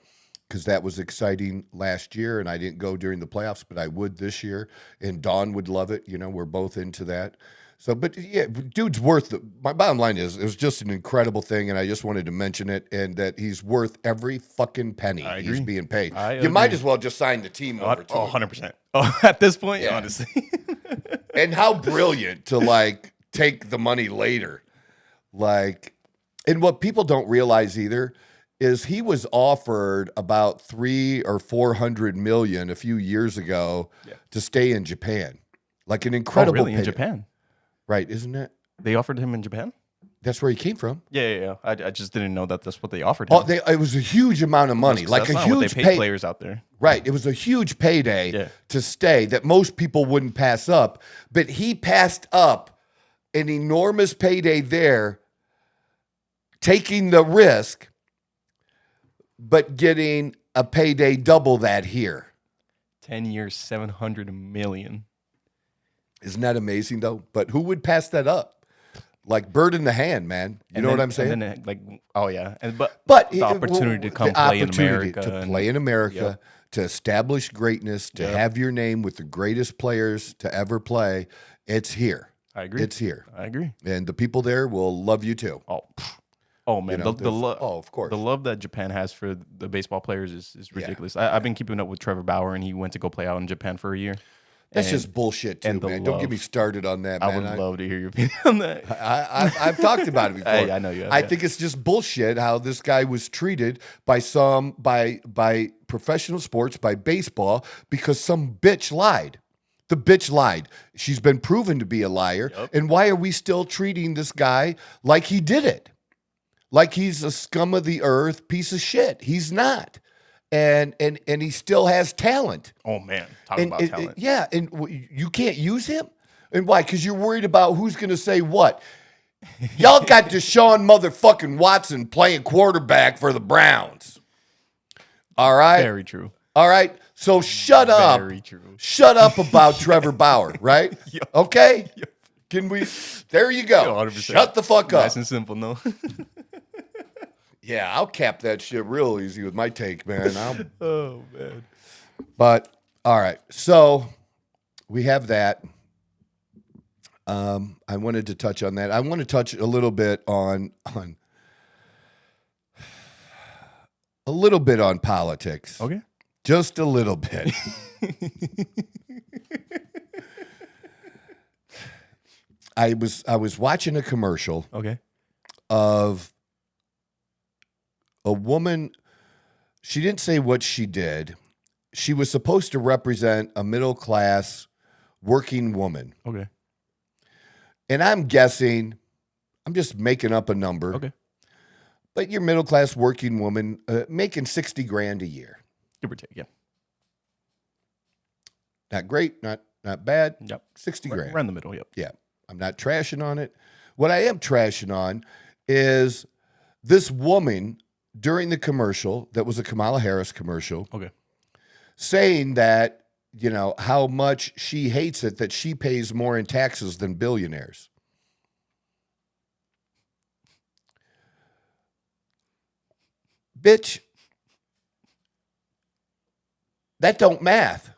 Because that was exciting last year, and I didn't go during the playoffs, but I would this year. And Dawn would love it. We're both into that. So, but yeah, dude's worth it. My bottom line is, it was just an incredible thing, and I just wanted to mention it, and that he's worth every fucking penny I he's agree. being paid. I You might agree. as well just sign the team over to him. 100%. Oh, at this point, Yeah. honestly. And how brilliant to take the money later. And what people don't realize either is he was offered about $300 or $400 million a few years ago to stay in Japan. Like an incredible really? In pay- Japan? Right, isn't it? They offered him in Japan? That's where he came from. Yeah. I just didn't know that's what they offered him. Oh, it was a huge amount of money, like That's a not what huge they pay players out there. Right, it was a huge payday to stay that most people wouldn't pass up, but he passed up an enormous payday there, taking the risk, but getting a payday double that here. 10 years, $700 million. Isn't that amazing though? But who would pass that up? Like bird in the hand, man. You know what I'm saying? And then, oh yeah, but the opportunity to come play in America, to play in America, to establish greatness, to have your name with the greatest players to ever play. It's here. I agree. It's here. I agree. And the people there will love you too. Oh man, the love. Oh, of course. The love that Japan has for the baseball players is ridiculous. I've been keeping up with Trevor Bauer, and he went to go play out in Japan for a year. That's just bullshit too, man. Don't get me started on that, man. I would love to hear your opinion on that. I've talked about it before. Hey, I know you have, I think it's just bullshit how this guy was treated by professional sports, by baseball, because some bitch lied. The bitch lied. She's been proven to be a liar. Yep. And why are we still treating this guy like he did it? Like he's a scum of the earth piece of shit. He's not. And he still has talent. Oh man, talking about talent. Yeah, and you can't use him? And why? Because you're worried about who's going to say what. Y'all got Deshaun motherfucking Watson playing quarterback for the Browns. All right? Very true. All right? So shut up. Very true. Shut up about Trevor Bauer, right? Yep. Okay? Yep. Can we? There you go. 100%. Shut the fuck up. Nice and simple, no? Yeah, I'll cap that shit real easy with my take, man. Oh man. But all right, so we have that. I wanted to touch on that. I want to touch a little bit on politics. Okay. Just a little bit. I was watching a commercial Okay. of a woman. She didn't say what she did. She was supposed to represent a middle-class working woman. Okay. And I'm guessing, I'm just making up a number. Okay. But your middle-class working woman making $60,000 a year. Give or take. Yeah. Not great, not bad. Yep. $60,000. Around the middle. Yep. Yeah. I'm not trashing on it. What I am trashing on is this woman during the commercial, that was a Kamala Harris commercial, Okay. saying that, how much she hates it that she pays more in taxes than billionaires. Bitch, that don't math.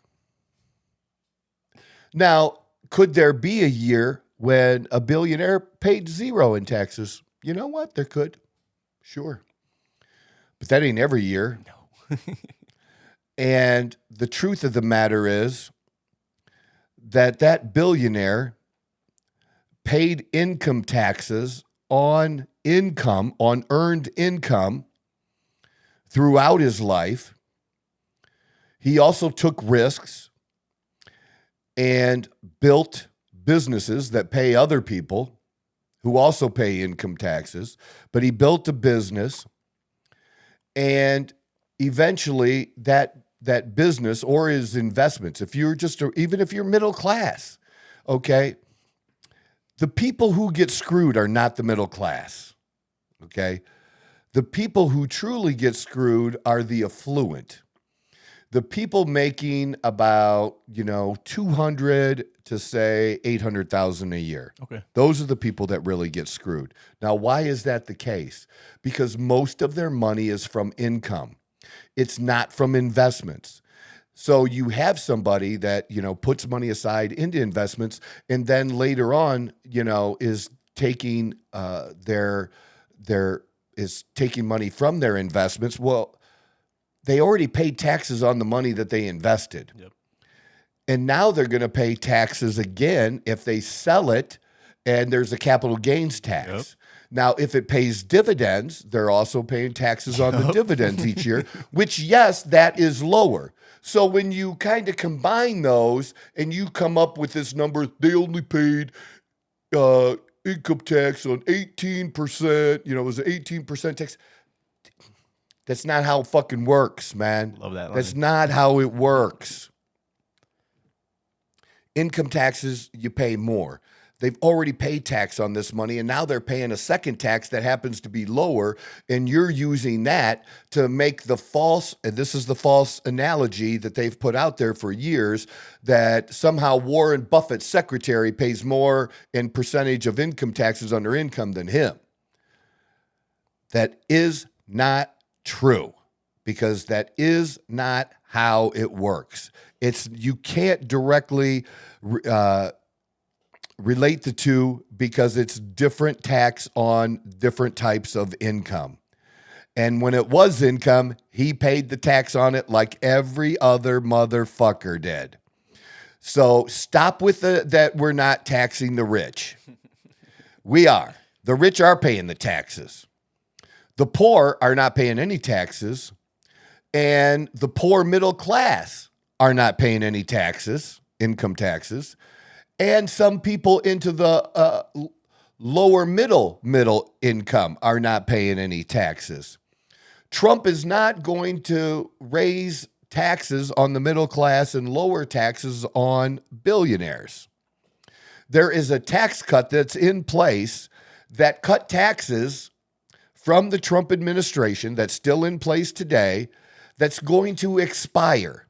Now, could there be a year when a billionaire paid zero in taxes? You know what? There could. Sure. But that ain't every year. No. And the truth of the matter is that billionaire paid income taxes on income, on earned income throughout his life. He also took risks and built businesses that pay other people who also pay income taxes. But he built a business, and eventually that business or his investments, if you're even if you're middle class, okay, the people who get screwed are not the middle class, okay? The people who truly get screwed are the affluent. The people making about, 200 to say 800,000 a year. Okay. Those are the people that really get screwed. Now, why is that the case? Because most of their money is from income. It's not from investments. So you have somebody that, puts money aside into investments, and then later on, is taking taking money from their investments. Well, they already paid taxes on the money that they invested. Yep. And now they're going to pay taxes again if they sell it, and there's a capital gains tax. Yep. Now, if it pays dividends, they're also paying taxes on the dividends each year, which, yes, that is lower. So when you kind of combine those and you come up with this number, they only paid income tax on 18%, it was an 18% tax. That's not how it fucking works, man. Love that line. That's not how it works. Income taxes, you pay more. They've already paid tax on this money, and now they're paying a second tax that happens to be lower, and you're using that to make the false, and this is the false analogy that they've put out there for years, that somehow Warren Buffett's secretary pays more in percentage of income taxes on their income than him. That is not true, because that is not how it works. You can't directly relate the two, because it's different tax on different types of income. And when it was income, he paid the tax on it like every other motherfucker did. So stop with that we're not taxing the rich. We are. The rich are paying the taxes. The poor are not paying any taxes, and the poor middle class are not paying any taxes, income taxes, and some people into the lower middle income are not paying any taxes. Trump is not going to raise taxes on the middle class and lower taxes on billionaires. There is a tax cut that's in place that cut taxes from the Trump administration that's still in place today, that's going to expire.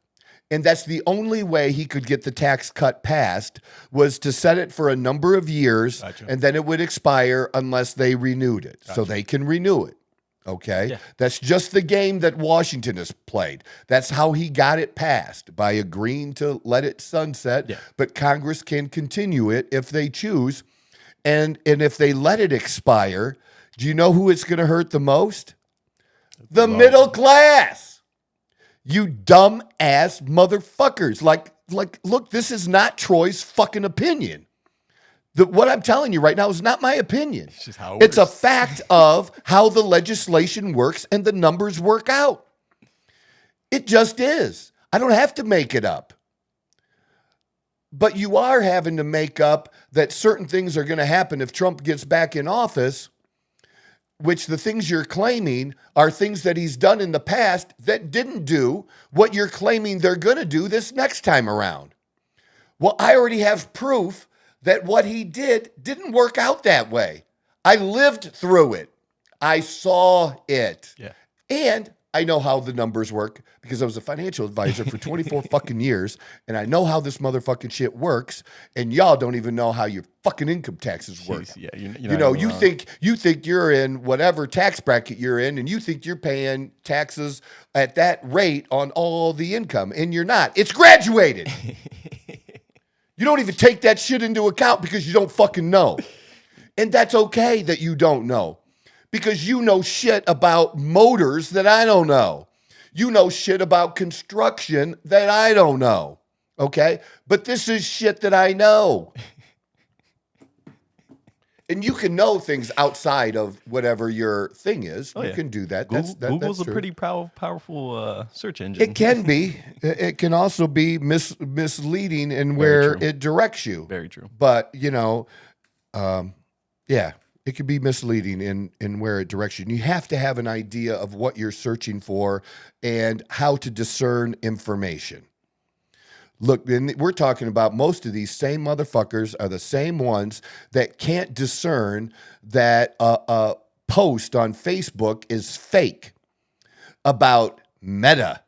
And that's the only way he could get the tax cut passed, was to set it for a number of years, Gotcha. and then it would expire unless they renewed it. Gotcha. So they can renew it. Okay? Yeah. That's just the game that Washington has played. That's how he got it passed, by agreeing to let it sunset. Yeah. But Congress can continue it if they choose. And if they let it expire, do you know who it's going to hurt the most? The middle class. You dumb ass motherfuckers. Like, look, this is not Troy's fucking opinion. What I'm telling you right now is not my opinion. It's just how it It's a works. fact of how the legislation works and the numbers work out. It just is. I don't have to make it up. But you are having to make up that certain things are going to happen if Trump gets back in office, which the things you're claiming are things that he's done in the past that didn't do what you're claiming they're going to do this next time around. Well, I already have proof that what he didn't work out that way. I lived through it. I saw it. Yeah. And I know how the numbers work because I was a financial advisor for 24 fucking years, and I know how this motherfucking shit works, and y'all don't even know how your fucking income taxes work. Jeez, yeah, You know, you think you're in whatever tax bracket you're in, and you think you're paying taxes at that rate on all the income, and you're not. It's graduated. You don't even take that shit into account because you don't fucking know. And that's okay that you don't know. Because you know shit about motors that I don't know. You know shit about construction that I don't know. Okay? But this is shit that I know. And you can know things outside of whatever your thing is. You can do that. Google's that's a true. pretty powerful search engine. It can be. It can also be misleading in where true. it directs you. Very true. But, you know, yeah, it can be misleading in where it directs you. And you have to have an idea of what you're searching for and how to discern information. Look, and we're talking about most of these same motherfuckers are the same ones that can't discern that a post on Facebook is fake about Meta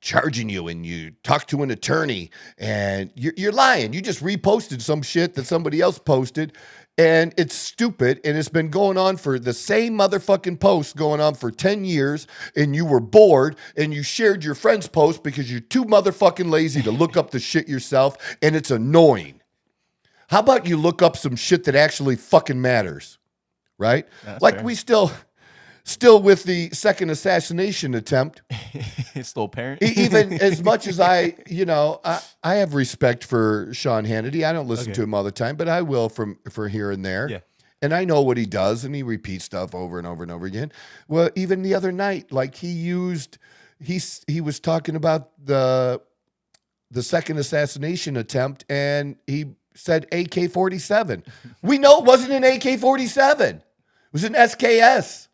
charging you, and you talk to an attorney and you're lying. You just reposted some shit that somebody else posted, and it's stupid, and it's been going on for the same motherfucking post going on for 10 years, and you were bored, and you shared your friend's post because you're too motherfucking lazy to look up the shit yourself, and it's annoying. How about you look up some shit that actually fucking matters, right? That's Like fair. we still with the second assassination attempt. It's still apparent. Even as much as I have respect for Sean Hannity. I don't listen to him all the time, but I will for here and there. Yeah. And I know what he does, and he repeats stuff over and over and over again. Well, even the other night, like he was talking about the second assassination attempt, and he said AK-47. We know it wasn't an AK-47. It was an SKS.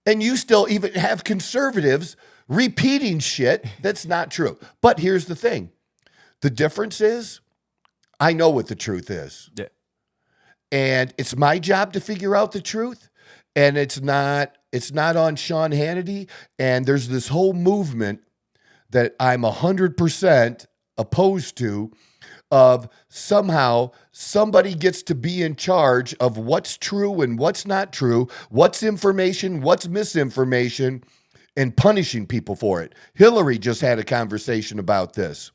And you still even have conservatives repeating shit that's not true. But here's the thing. The difference is I know what the truth is. Yeah. And it's my job to figure out the truth. And it's not on Sean Hannity. And there's this whole movement that I'm 100% opposed to, of somehow somebody gets to be in charge of what's true and what's not true, what's information, what's misinformation, and punishing people for it. Hillary just had a conversation about this.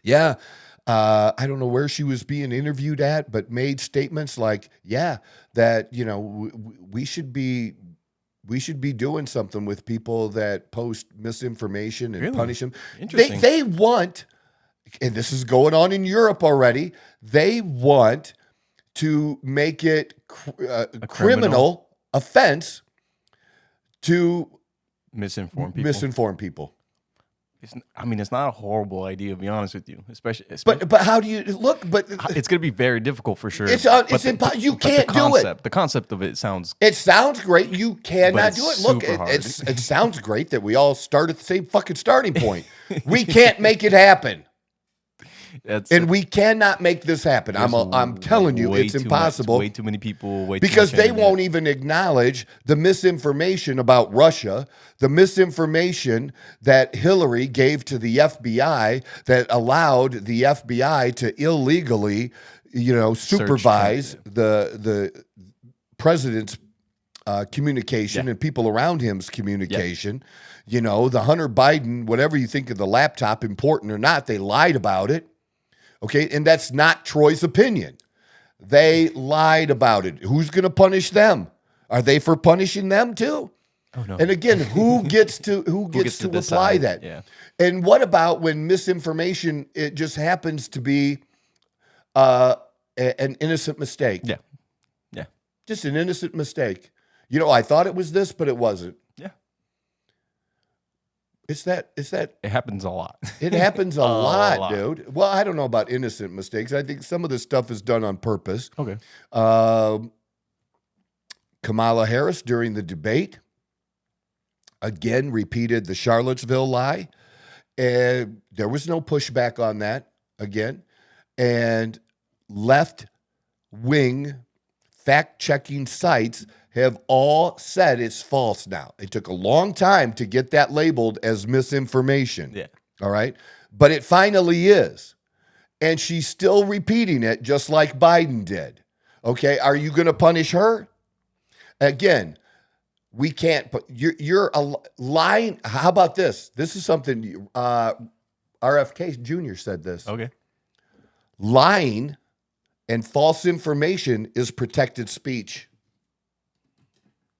Yeah, I don't know where she was being interviewed at, but made statements like, yeah, that, you know, we should be doing something with people that post misinformation and Really? punish them. Interesting. They want, and this is going on in Europe already, they want to make it a criminal offense to misinform people. It's not a horrible idea, to be honest with you. Especially but how do you look? But it's going to be very difficult for sure. It's But impossible. You but can't do it. The concept of it sounds. It sounds great. You cannot it's do it. Look, super hard. it sounds great that we all start at the same fucking starting point. We can't make it happen. And we cannot make this happen. I'm telling you, it's impossible. Way too many people. Because they won't even acknowledge the misinformation about Russia, the misinformation that Hillary gave to the FBI that allowed the FBI to illegally, supervise the president's communication and people around him's communication. Yep. The Hunter Biden, whatever you think of the laptop, important or not, they lied about it. Okay, and that's not Troy's opinion. They lied about it. Who's going to punish them? Are they for punishing them too? Oh, no. And again, who gets to apply that? Yeah. And what about when misinformation, it just happens to be a an innocent mistake. Yeah. Yeah. Just an innocent mistake. You know, I thought it was this, but it wasn't. Yeah. It's that. It happens a lot. It happens a lot, dude. Well, I don't know about innocent mistakes. I think some of this stuff is done on purpose. Okay. Kamala Harris during the debate, again, repeated the Charlottesville lie. And there was no pushback on that again. And left-wing fact-checking sites have all said it's false now. It took a long time to get that labeled as misinformation. Yeah. All right? But it finally is. And she's still repeating it just like Biden did. Okay? Are you going to punish her? Again, we can't put, you're lying. How about this? This is something RFK Jr. said this. Okay. Lying and false information is protected speech.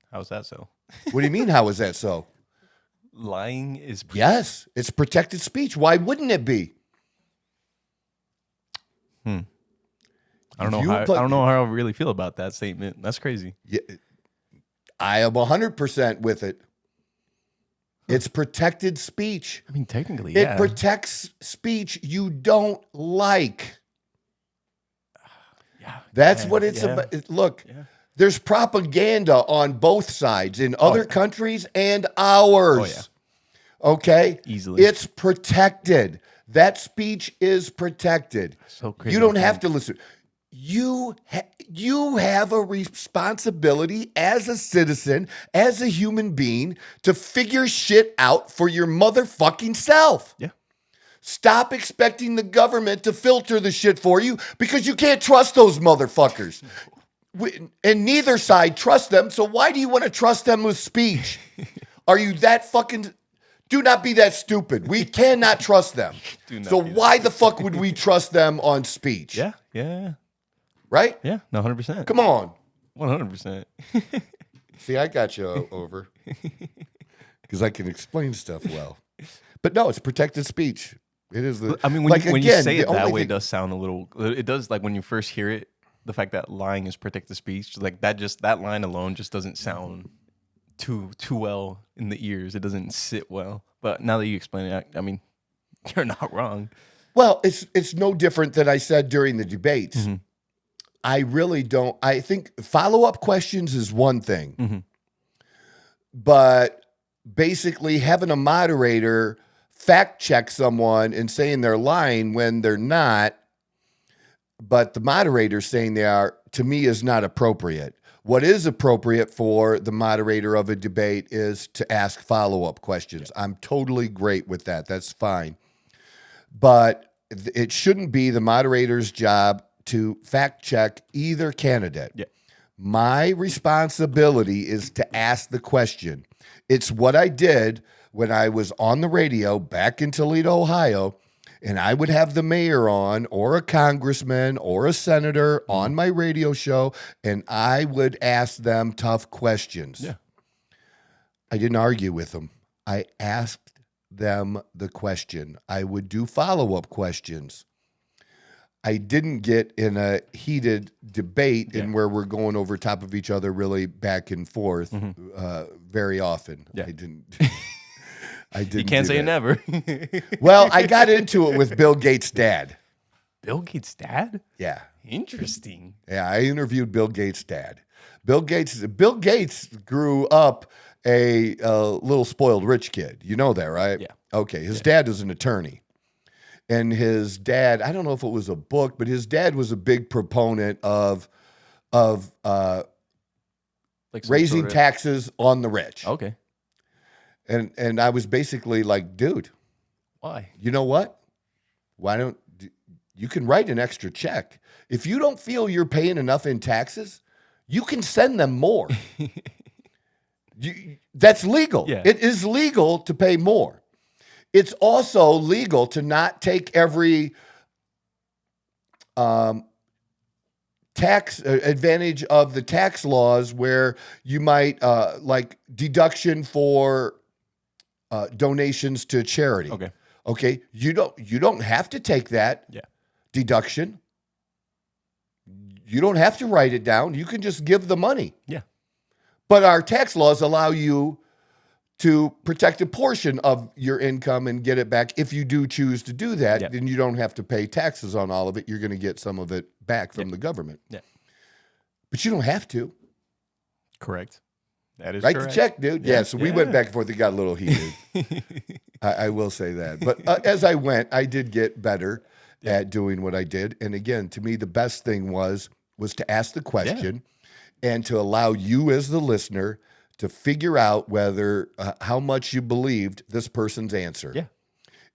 How is that so? What do you mean, how is that so? Lying is... Yes, it's protected speech. Why wouldn't it be? I don't know how I really feel about that statement. That's crazy. Yeah, I am 100% with it. It's protected speech. I mean, technically, yeah. It protects speech you don't like. Yeah. That's what it's about. Look, there's propaganda on both sides in other countries and ours. Oh, yeah. Okay? Easily. It's protected. That speech is protected. So crazy. You don't have to listen. You have a responsibility as a citizen, as a human being, to figure shit out for your motherfucking self. Yeah. Stop expecting the government to filter the shit for you because you can't trust those motherfuckers. And neither side trusts them, so why do you want to trust them with speech? Are you that fucking... Do not be that stupid. We cannot trust them. So why the fuck would we trust them on speech? Yeah. Right? Yeah, no, 100%. Come on. 100%. See, I got you over. Because I can explain stuff well. But no, it's protected speech. It is the... I mean, when you say it that way, it does sound a little... It does, like, when you first hear it, the fact that lying is protected speech, like, that line alone just doesn't sound too well in the ears. It doesn't sit well. But now that you explain it, I mean, you're not wrong. Well, it's no different than I said during the debates. Mm-hmm. I really don't. I think follow-up questions is one thing. Mm-hmm. But basically having a moderator fact check someone and saying they're lying when they're not, but the moderator saying they are, to me, is not appropriate. What is appropriate for the moderator of a debate is to ask follow-up questions. I'm totally great with that. That's fine. But it shouldn't be the moderator's job to fact check either candidate. Yeah. My responsibility is to ask the question. It's what I did when I was on the radio back in Toledo, Ohio, and I would have the mayor on or a congressman or a senator on my radio show, and I would ask them tough questions. Yeah. I didn't argue with them. I asked them the question. I would do follow-up questions. I didn't get in a heated debate in where we're going over top of each other really back and forth very often. Yeah. I didn't You can't say never. Well, I got into it with Bill Gates' dad. Bill Gates' dad? Yeah. Interesting. Yeah, I interviewed Bill Gates' dad. Bill Gates grew up a little spoiled rich kid. You know that, right? Yeah. Okay. His dad is an attorney. And his dad, I don't know if it was a book, but his dad was a big proponent of like raising taxes on the rich. Okay. And I was basically like, dude, why? You know what? Why don't you can write an extra check. If you don't feel you're paying enough in taxes, you can send them more. That's legal. Yeah. It is legal to pay more. It's also legal to not take every tax advantage of the tax laws where you might like deduction for donations to charity. Okay. Okay. You don't have to take that deduction. You don't have to write it down. You can just give the money. Yeah. But our tax laws allow you to protect a portion of your income and get it back. If you do choose to do that, then you don't have to pay taxes on all of it. You're going to get some of it back from the government. Yeah. But you don't have to. Correct. That is Write correct. the check, dude. Yeah, so we went back and forth. It got a little heated. I will say that. But as I went, I did get better at doing what I did. And again, to me, the best thing was to ask the question and to allow you as the listener to figure out whether how much you believed this person's answer. Yeah.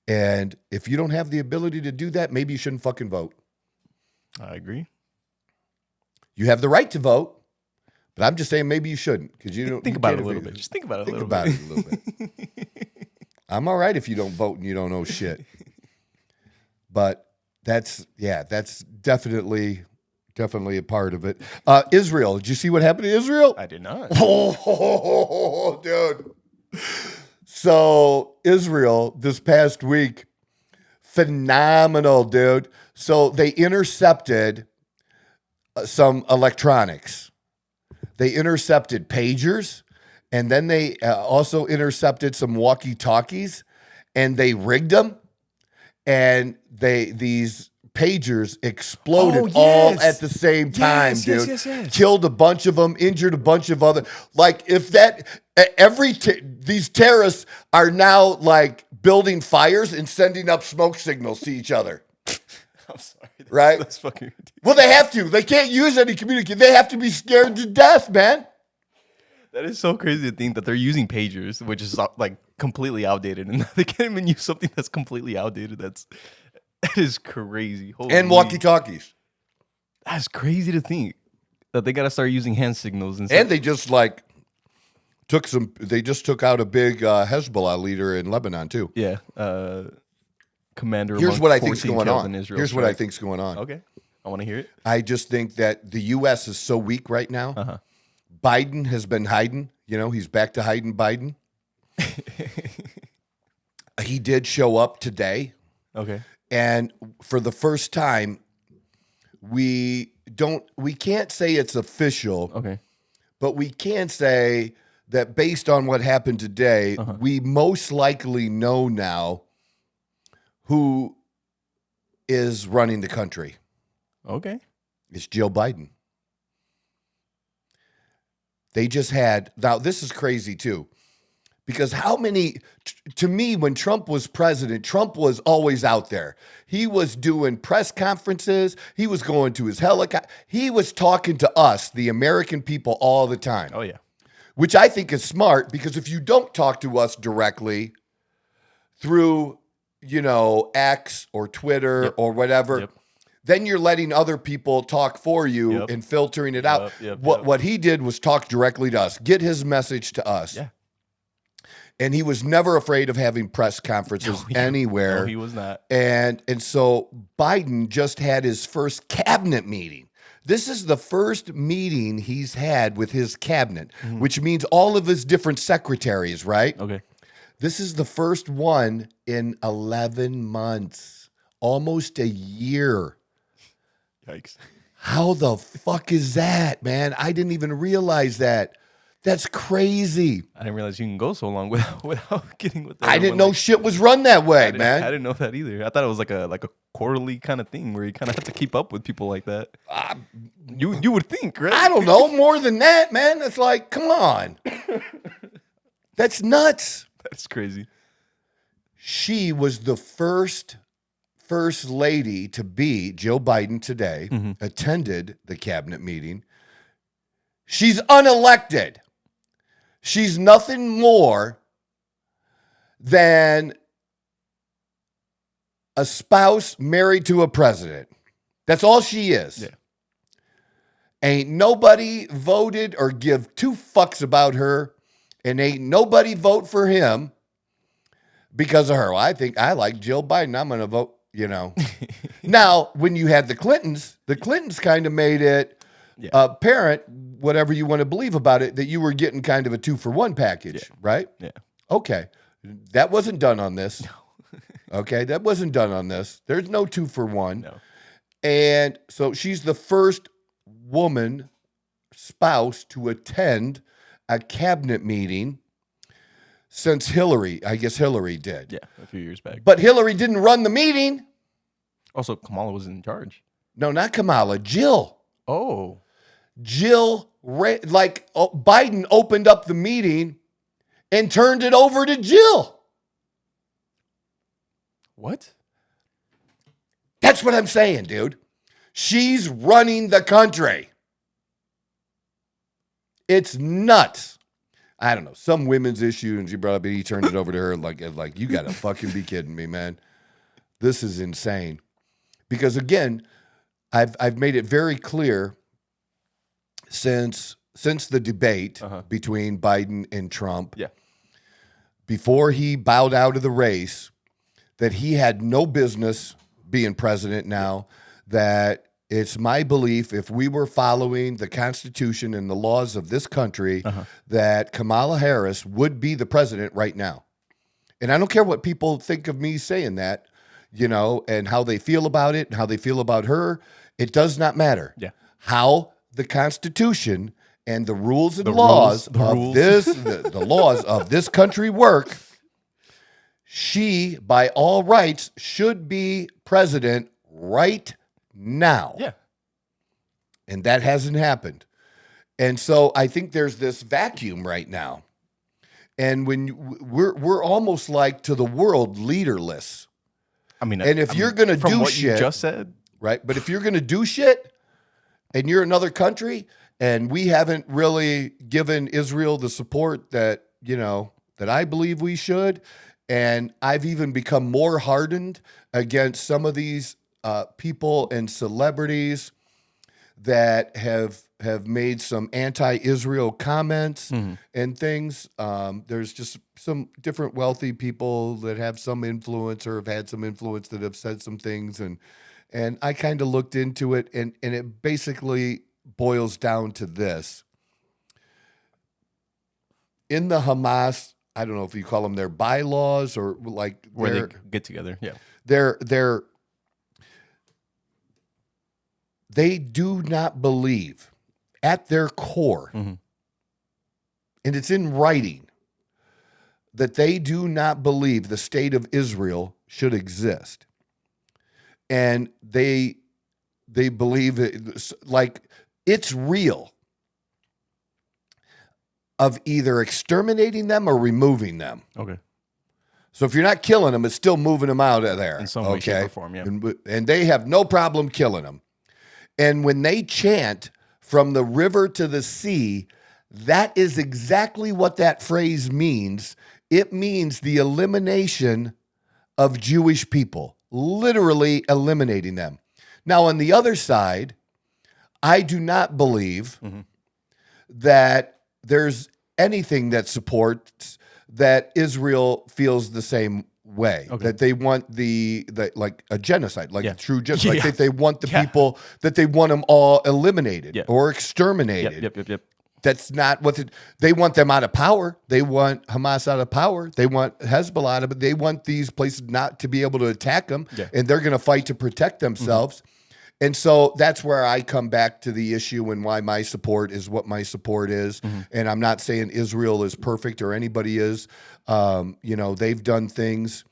And if you don't have the ability to do that, maybe you shouldn't fucking vote. I agree. You have the right to vote, but I'm just saying maybe you shouldn't because you don't think about it a little bit. Just think about it a little bit. Think about it a little bit. I'm all right if you don't vote and you don't know shit. But that's definitely a part of it. Israel, did you see what happened to Israel? I did not. Oh, dude. So Israel this past week, phenomenal, dude. So they intercepted some electronics. They intercepted pagers, and then they also intercepted some walkie-talkies, and they rigged them, and these pagers exploded all at the same time, dude. Yes. Killed a bunch of them, injured a bunch of other. Like if that these terrorists are now like building fires and sending up smoke signals to each other. I'm sorry. Right? That's fucking ridiculous. Well, they have to. They can't use any communication. They have to be scared to death, man. That is so crazy to think that they're using pagers, which is like completely outdated, and they can't even use something that's completely outdated. That is crazy. Holy. And walkie-talkies. That's crazy to think that they got to start using hand signals and stuff. And they just like they just took out a big Hezbollah leader in Lebanon too. Yeah. Commander. Here's what I think's going on. Here's what I think's going on. Okay. I want to hear it. I just think that the U.S. is so weak right now. Uh-huh. Biden has been hiding. You know, he's back to hiding Biden. He did show up today. Okay. And for the first time, we can't say it's official. Okay. But we can say that based on what happened today, we most likely know now who is running the country. Okay. It's Joe Biden. They just had, now this is crazy too, because to me, when Trump was president, Trump was always out there. He was doing press conferences. He was going to his helicopter. He was talking to us, the American people, all the time. Oh, yeah. Which I think is smart, because if you don't talk to us directly through, X or Twitter or whatever, then you're letting other people talk for you and filtering it out. What he did was talk directly to us, get his message to us. Yeah. And he was never afraid of having press conferences anywhere. No, he was not. And so Biden just had his first cabinet meeting. This is the first meeting he's had with his cabinet, which means all of his different secretaries, right? Okay. This is the first one in 11 months, almost a year. Yikes. How the fuck is that, man? I didn't even realize that. That's crazy. I didn't realize you can go so long without getting with that. I didn't know shit was run that way, man. I didn't know that either. I thought it was like a quarterly kind of thing where you kind of have to keep up with people like that. You would think, right? I don't know. More than that, man. It's like, come on. That's nuts. That's crazy. She was the first lady to be, Joe Biden today, attended the cabinet meeting. She's unelected. She's nothing more than a spouse married to a president. That's all she is. Yeah. Ain't nobody voted or give two fucks about her, and ain't nobody vote for him because of her. Well, I think I like Jill Biden. I'm going to vote, Now, when you had the Clintons kind of made it apparent, whatever you want to believe about it, that you were getting kind of a 2-for-1 package, right? Yeah. Okay. That wasn't done on this. No. Okay. That wasn't done on this. There's no 2-for-1. No. And so she's the first woman spouse to attend a cabinet meeting since Hillary. I guess Hillary did. Yeah, a few years back. But Hillary didn't run the meeting. Also, Kamala was in charge. No, not Kamala. Jill. Oh. Jill, Biden opened up the meeting and turned it over to Jill. What? That's what I'm saying, dude. She's running the country. It's nuts. I don't know. Some women's issue, and she brought up it. He turned it over to her like you got to fucking be kidding me, man. This is insane. Because again, I've made it very clear since the debate between Biden and Trump, before he bowed out of the race, that he had no business being president now, that it's my belief if we were following the Constitution and the laws of this country, that Kamala Harris would be the president right now. And I don't care what people think of me saying that, and how they feel about it and how they feel about her. It does not matter. Yeah. How the Constitution and the rules and laws of the laws of this country work, she, by all rights, should be president right now. Yeah. And that hasn't happened. And so I think there's this vacuum right now. And when we're almost like to the world leaderless. And if you're going to do what shit, you just said, right? But if you're going to do shit and you're another country and we haven't really given Israel the support that, that I believe we should, and I've even become more hardened against some of these people and celebrities that have made some anti-Israel comments and things. There's just some different wealthy people that have some influence or have had some influence that have said some things. And I kind of looked into it, and it basically boils down to this. In the Hamas, I don't know if you call them their bylaws or like where they get together. Yeah. They do not believe at their core, and it's in writing, that they do not believe the state of Israel should exist. And they believe it's real, of either exterminating them or removing them. Okay. So if you're not killing them, it's still moving them out of there. In some way, shape, or form, yeah. And they have no problem killing them. And when they chant from the river to the sea, that is exactly what that phrase means. It means the elimination of Jewish people, literally eliminating them. Now, on the other side, I do not believe that there's anything that supports that Israel feels the same way, that they want the like a genocide, like true genocide, like that they want the people, that they want them all eliminated or exterminated. Yep. That's not what they want them out of power. They want Hamas out of power. They want Hezbollah out of it. They want these places not to be able to attack them, and they're going to fight to protect themselves. And so that's where I come back to the issue and why my support is what my support is. And I'm not saying Israel is perfect or anybody is. They've done things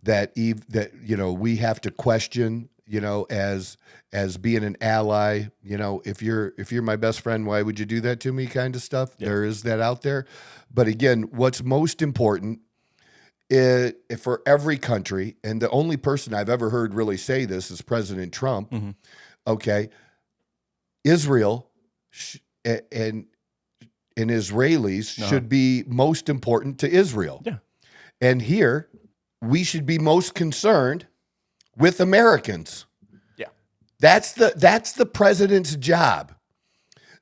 that we have to question, as being an ally. If you're my best friend, why would you do that to me, kind of stuff. There is that out there. But again, what's most important for every country, and the only person I've ever heard really say this is President Trump. Okay, Israel and Israelis should be most important to Israel. Yeah, and here we should be most concerned with Americans. Yeah, that's the president's job.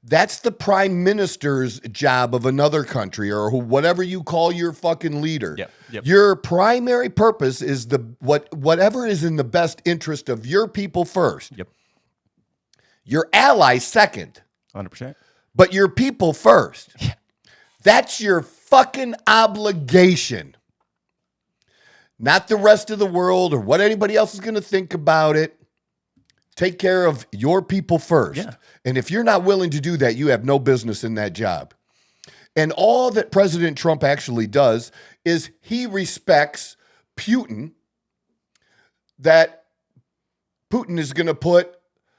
That's the prime minister's job of another country, or whatever you call your fucking leader. Yep. Your primary purpose is whatever is in the best interest of your people first. Yep. Your allies second. 100%. But your people first. Yeah. That's your fucking obligation. Not the rest of the world or what anybody else is going to think about it. Take care of your people first. Yeah. And if you're not willing to do that, you have no business in that job. And all that President Trump actually does is he respects Putin, that Putin is going to put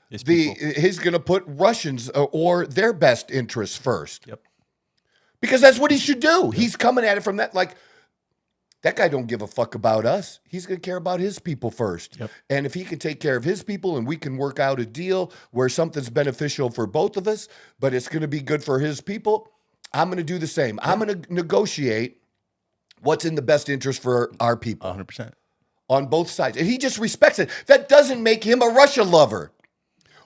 he's going to put Russians or their best interests first. Yep. Because that's what he should do. Yep. He's coming at it from that, like, that guy don't give a fuck about us. He's going to care about his people first. Yep. And if he can take care of his people and we can work out a deal where something's beneficial for both of us, but it's going to be good for his people, I'm going to do the same. I'm going to negotiate what's in the best interest for our people. 100%. On both sides. And he just respects it. That doesn't make him a Russia lover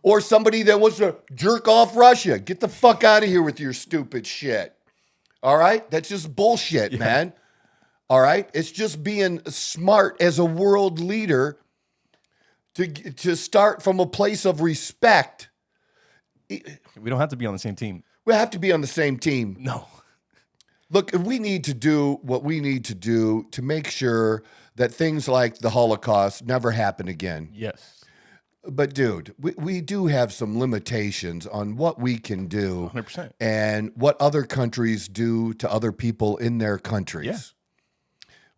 or somebody that wants to jerk off Russia. Get the fuck out of here with your stupid shit. All right? That's just bullshit, man. All right? It's just being smart as a world leader to start from a place of respect. We don't have to be on the same team. We have to be on the same team. No. Look, we need to do what we need to do to make sure that things like the Holocaust never happen again. Yes. But, dude, we do have some limitations on what we can do 100%. and what other countries do to other people in their countries. Yeah.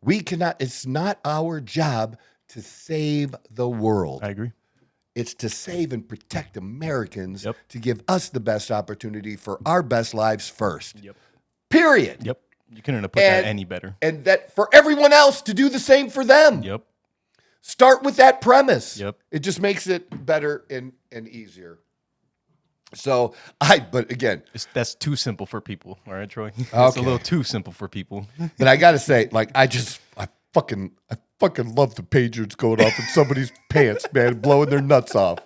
We cannot, it's not our job to save the world. I agree. It's to save and protect Americans, Yep. to give us the best opportunity for our best lives first. Yep. Period. Yep. You couldn't have put that any better. And that for everyone else to do the same for them. Yep. Start with that premise. Yep. It just makes it better and easier. So but again, That's too simple for people. All right, Troy? It's Okay. a little too simple for people. but I gotta say, like, I fucking love the pagers going off in somebody's pants, man, blowing their nuts off.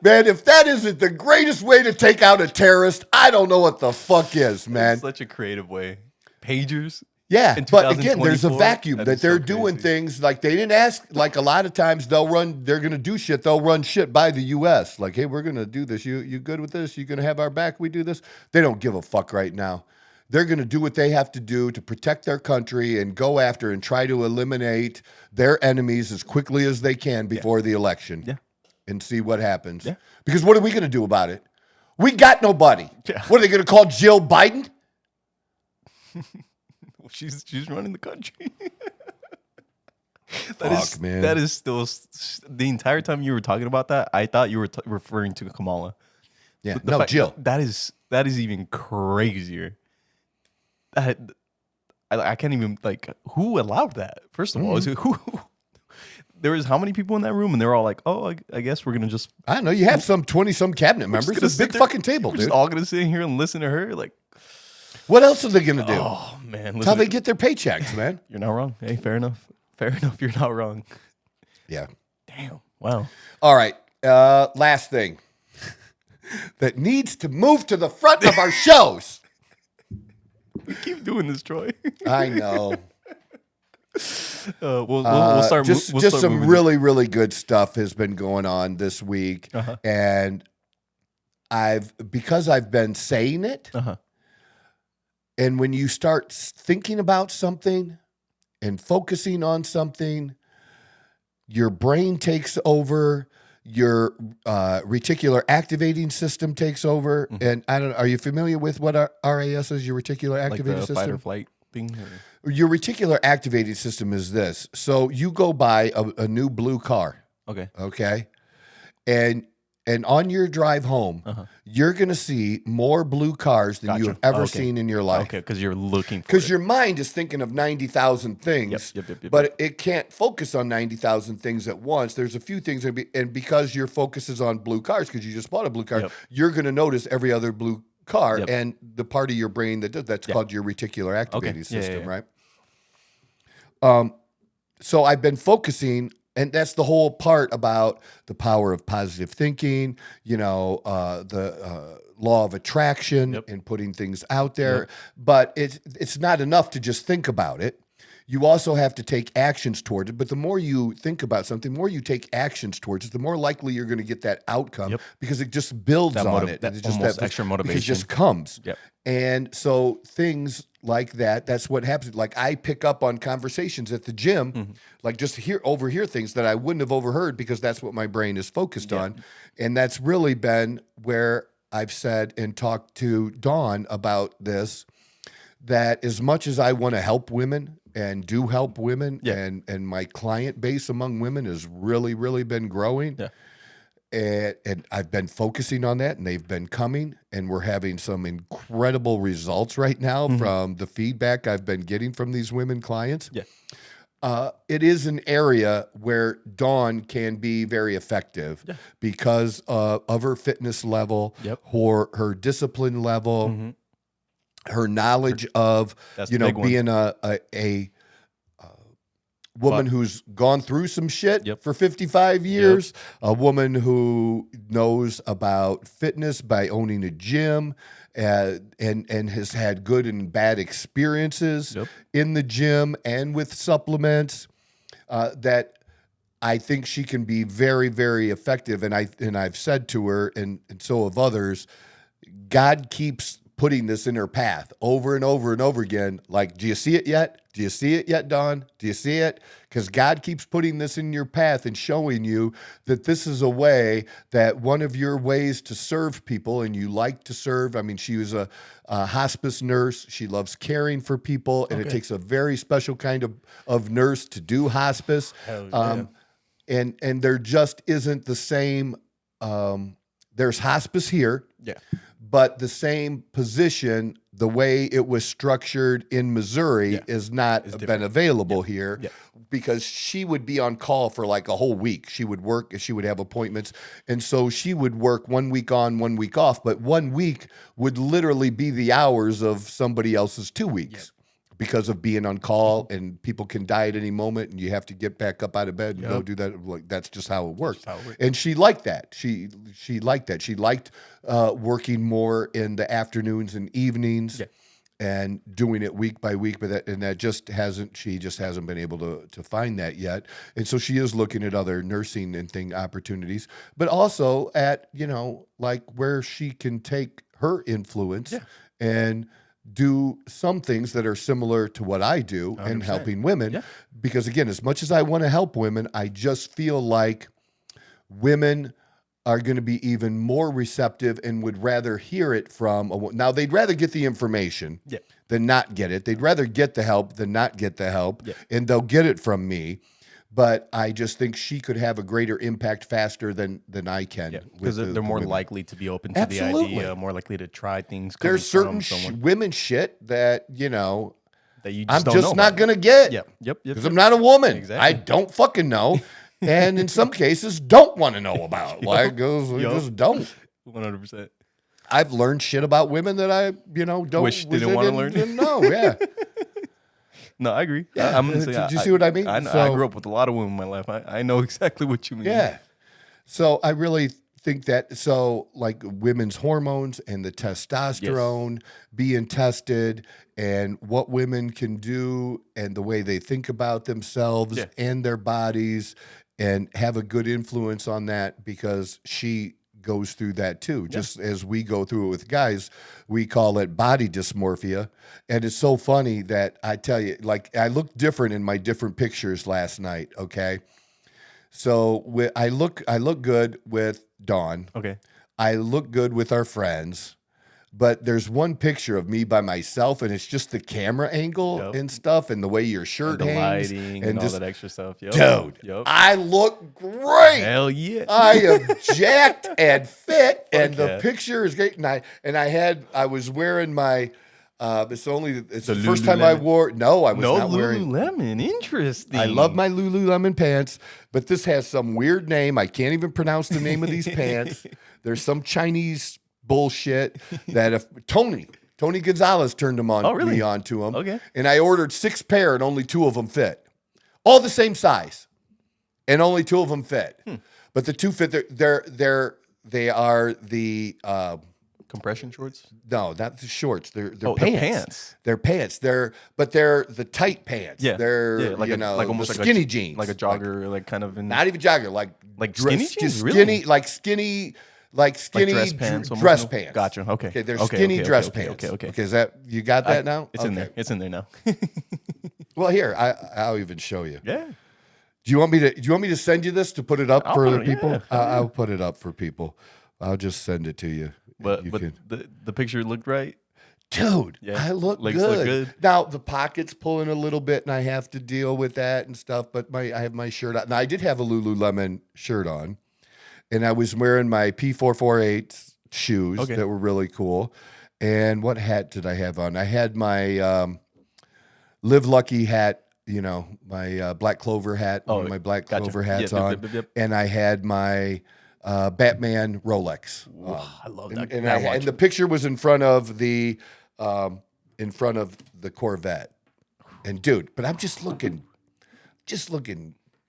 Man, if that isn't the greatest way to take out a terrorist, I don't know what the fuck is, man. It's such a creative way. Pagers? Yeah, in but again, there's a 2024? vacuum that is they're so doing crazy. things like they didn't ask. Like a lot of times they're going to do shit. They'll run shit by the U.S. Like, hey, we're going to do this. You good with this? You going to have our back? We do this? They don't give a fuck right now. They're going to do what they have to do to protect their country and go after and try to eliminate their enemies as quickly as they can before the election. Yeah. And see what happens. Yeah. Because what are we going to do about it? We got nobody. Yeah. What are they going to call Jill Biden? She's running the country. Fuck, man. That is still the entire time you were talking about that. I thought you were referring to Kamala. Yeah, The no, fact- Jill. That is even crazier. I can't even who allowed that. First of all, is it who? There was how many people in that room, and they were all like, "Oh, I guess we're gonna just." I don't know. You have some 20-some cabinet members. It's a big fucking table, We're dude. just all gonna sit here and listen to her. Like, What else are they going to do? oh man, That's how they get their paychecks, man. You're not wrong. Hey, fair enough. Fair enough. You're not wrong. Yeah. Damn. Wow. All right. Last thing that needs to move to the front of our shows. We keep doing this, Troy. I know. We'll start. Just we'll start some moving. really, really good stuff has been going on this week, Uh-huh. and because I've been saying it, Uh-huh. and when you start thinking about something and focusing on something, your brain takes over. Your reticular activating system takes over, and I don't. Are you familiar with what our RAS is? Your reticular Like activating the system. fight or flight thing. Or? Your reticular activating system is this. So you go buy a new blue car, Okay. okay, and on your drive home, you're going to see more blue cars than you Gotcha. have ever Okay. seen in your life. Okay, because you're looking for Because it. your mind is thinking of 90,000 things, Yep. but it can't focus on 90,000 things at once. There's a few things, and because your focus is on blue cars, because you just bought a blue car, Yep. you're going to notice every other blue car, Yep. and the part of your brain that's called your reticular activating Yeah, system, yeah. right? So I've been focusing, and that's the whole part about the power of positive thinking, the law of attraction Yep. and putting things out there. Yep. But it's not enough to just think about it. you also have to take actions toward it. But the more you think about something, the more you take actions towards it, the more likely you're going to get that outcome because it just builds on it. That It's just almost that extra motivation. because it just comes. Yep. And so things like that, that's what happens. Like I pick up on conversations at the gym, like just overhear things that I wouldn't have overheard because that's what my brain is focused on. And that's really been where I've said and talked to Dawn about this, that as much as I want to help women and do help women and my client base among women has really, really been growing. Yeah. And I've been focusing on that, and they've been coming, and we're having some incredible results right now from the feedback I've been getting from these women clients. Yeah. It is an area where Dawn can be very effective because of her fitness level, her discipline level, her knowledge of being a woman who's gone through some shit for 55 years, a woman who knows about fitness by owning a gym and has had good and bad experiences in the gym and with supplements, that I think she can be very, very effective. And I've said to her, and so have others, God keeps putting this in her path over and over and over again. Like, do you see it yet? Do you see it yet, Dawn? Do you see it? Because God keeps putting this in your path and showing you that this is a way, that one of your ways to serve people, and you like to serve. I mean, she was a hospice nurse. She loves caring for people, and it takes a very special kind of nurse to do hospice. And there just isn't the same, there's hospice here. Yeah. But the same position, the way it was structured in Missouri, is not been available here because she would be on call for like a whole week. She would work, she would have appointments. And so she would work 1 week on, 1 week off, but 1 week would literally be the hours of somebody else's 2 weeks. Because of being on call, and people can die at any moment, and you have to get back up out of bed and go do that. Like, that's just how it works. And she liked that. She liked that. She liked working more in the afternoons and evenings, and doing it week by week. But she just hasn't been able to find that yet. And so she is looking at other nursing and opportunities, but also at like where she can take her influence and do some things that are similar to what I do in helping women. Because again, as much as I want to help women, I just feel like women are going to be even more receptive and would rather hear it from now they'd rather get the information than not get it. They'd rather get the help than not get the help, and they'll get it from me. But I just think she could have a greater impact faster than I can. Because they're more likely to be open to the idea, more likely to try things. There's certain women shit that, that you I'm just not going to get. Because I'm not a woman. Exactly. I don't fucking know. And in some cases, don't want to know about. Why it goes, just don't. 100%. I've learned shit about women that I, don't wish didn't want to learn. Didn't know, yeah. No, I agree. Yeah. I'm gonna say, Did you see what I mean? I grew up with a lot of women in my life. I know exactly what you mean. Yeah. So I really think that, like women's hormones and the testosterone being tested, and what women can do, and the way they think about themselves and their bodies, and have a good influence on that, because she goes through that too. Just as we go through it with guys, we call it body dysmorphia. And it's so funny that I tell you, like, I look different in my different pictures last night. Okay. So I look good with Dawn. Okay. I look good with our friends, but there's one picture of me by myself, and it's just the camera angle and stuff, and the way your shirt and the hangs, lighting and all that extra stuff. Dude, I look great. Hell yeah. I am jacked and fit, and the picture is great. And I was wearing my. It's the first time I wore. No, I was not wearing Lululemon. Interesting. I love my Lululemon pants, but this has some weird name. I can't even pronounce the name of these pants. There's some Chinese bullshit that if Tony Gonzalez turned them on me onto them. Okay. And I ordered 6 pair, and only 2 of them fit. All the same size, and only 2 of them fit. But the 2 fit. They are the Compression shorts? No, not the shorts. They're Oh, pants. the pants. They're pants. They're the tight pants. Yeah. They're like almost the like skinny jeans. like a jogger, like kind of in Not even jogger, like skinny jeans? just Really? skinny, like skinny dress pants. Dress almost? pants. Gotcha. Okay. Okay, they're skinny dress pants. Okay. Okay, is that you got that now? It's in there. It's in there now. Well, here I'll even show you. Yeah. Do you want me to send you this to put it up I'll for put the it- people? yeah. I'll put it up for people. I'll just send it to you. But You but can- the picture looked right. Dude, Yeah, I look legs good. look good. Now the pocket's pulling a little bit, and I have to deal with that and stuff. But I have my shirt on. Now I did have a Lululemon shirt on, and I was wearing my P448 shoes that were really cool. And what hat did I have on? I had my Live Lucky hat. You know, my Black Clover hat. One of my Black Clover hats on, and I had my Batman Rolex. I love that. And the picture was in front of the Corvette. And dude, but I'm just looking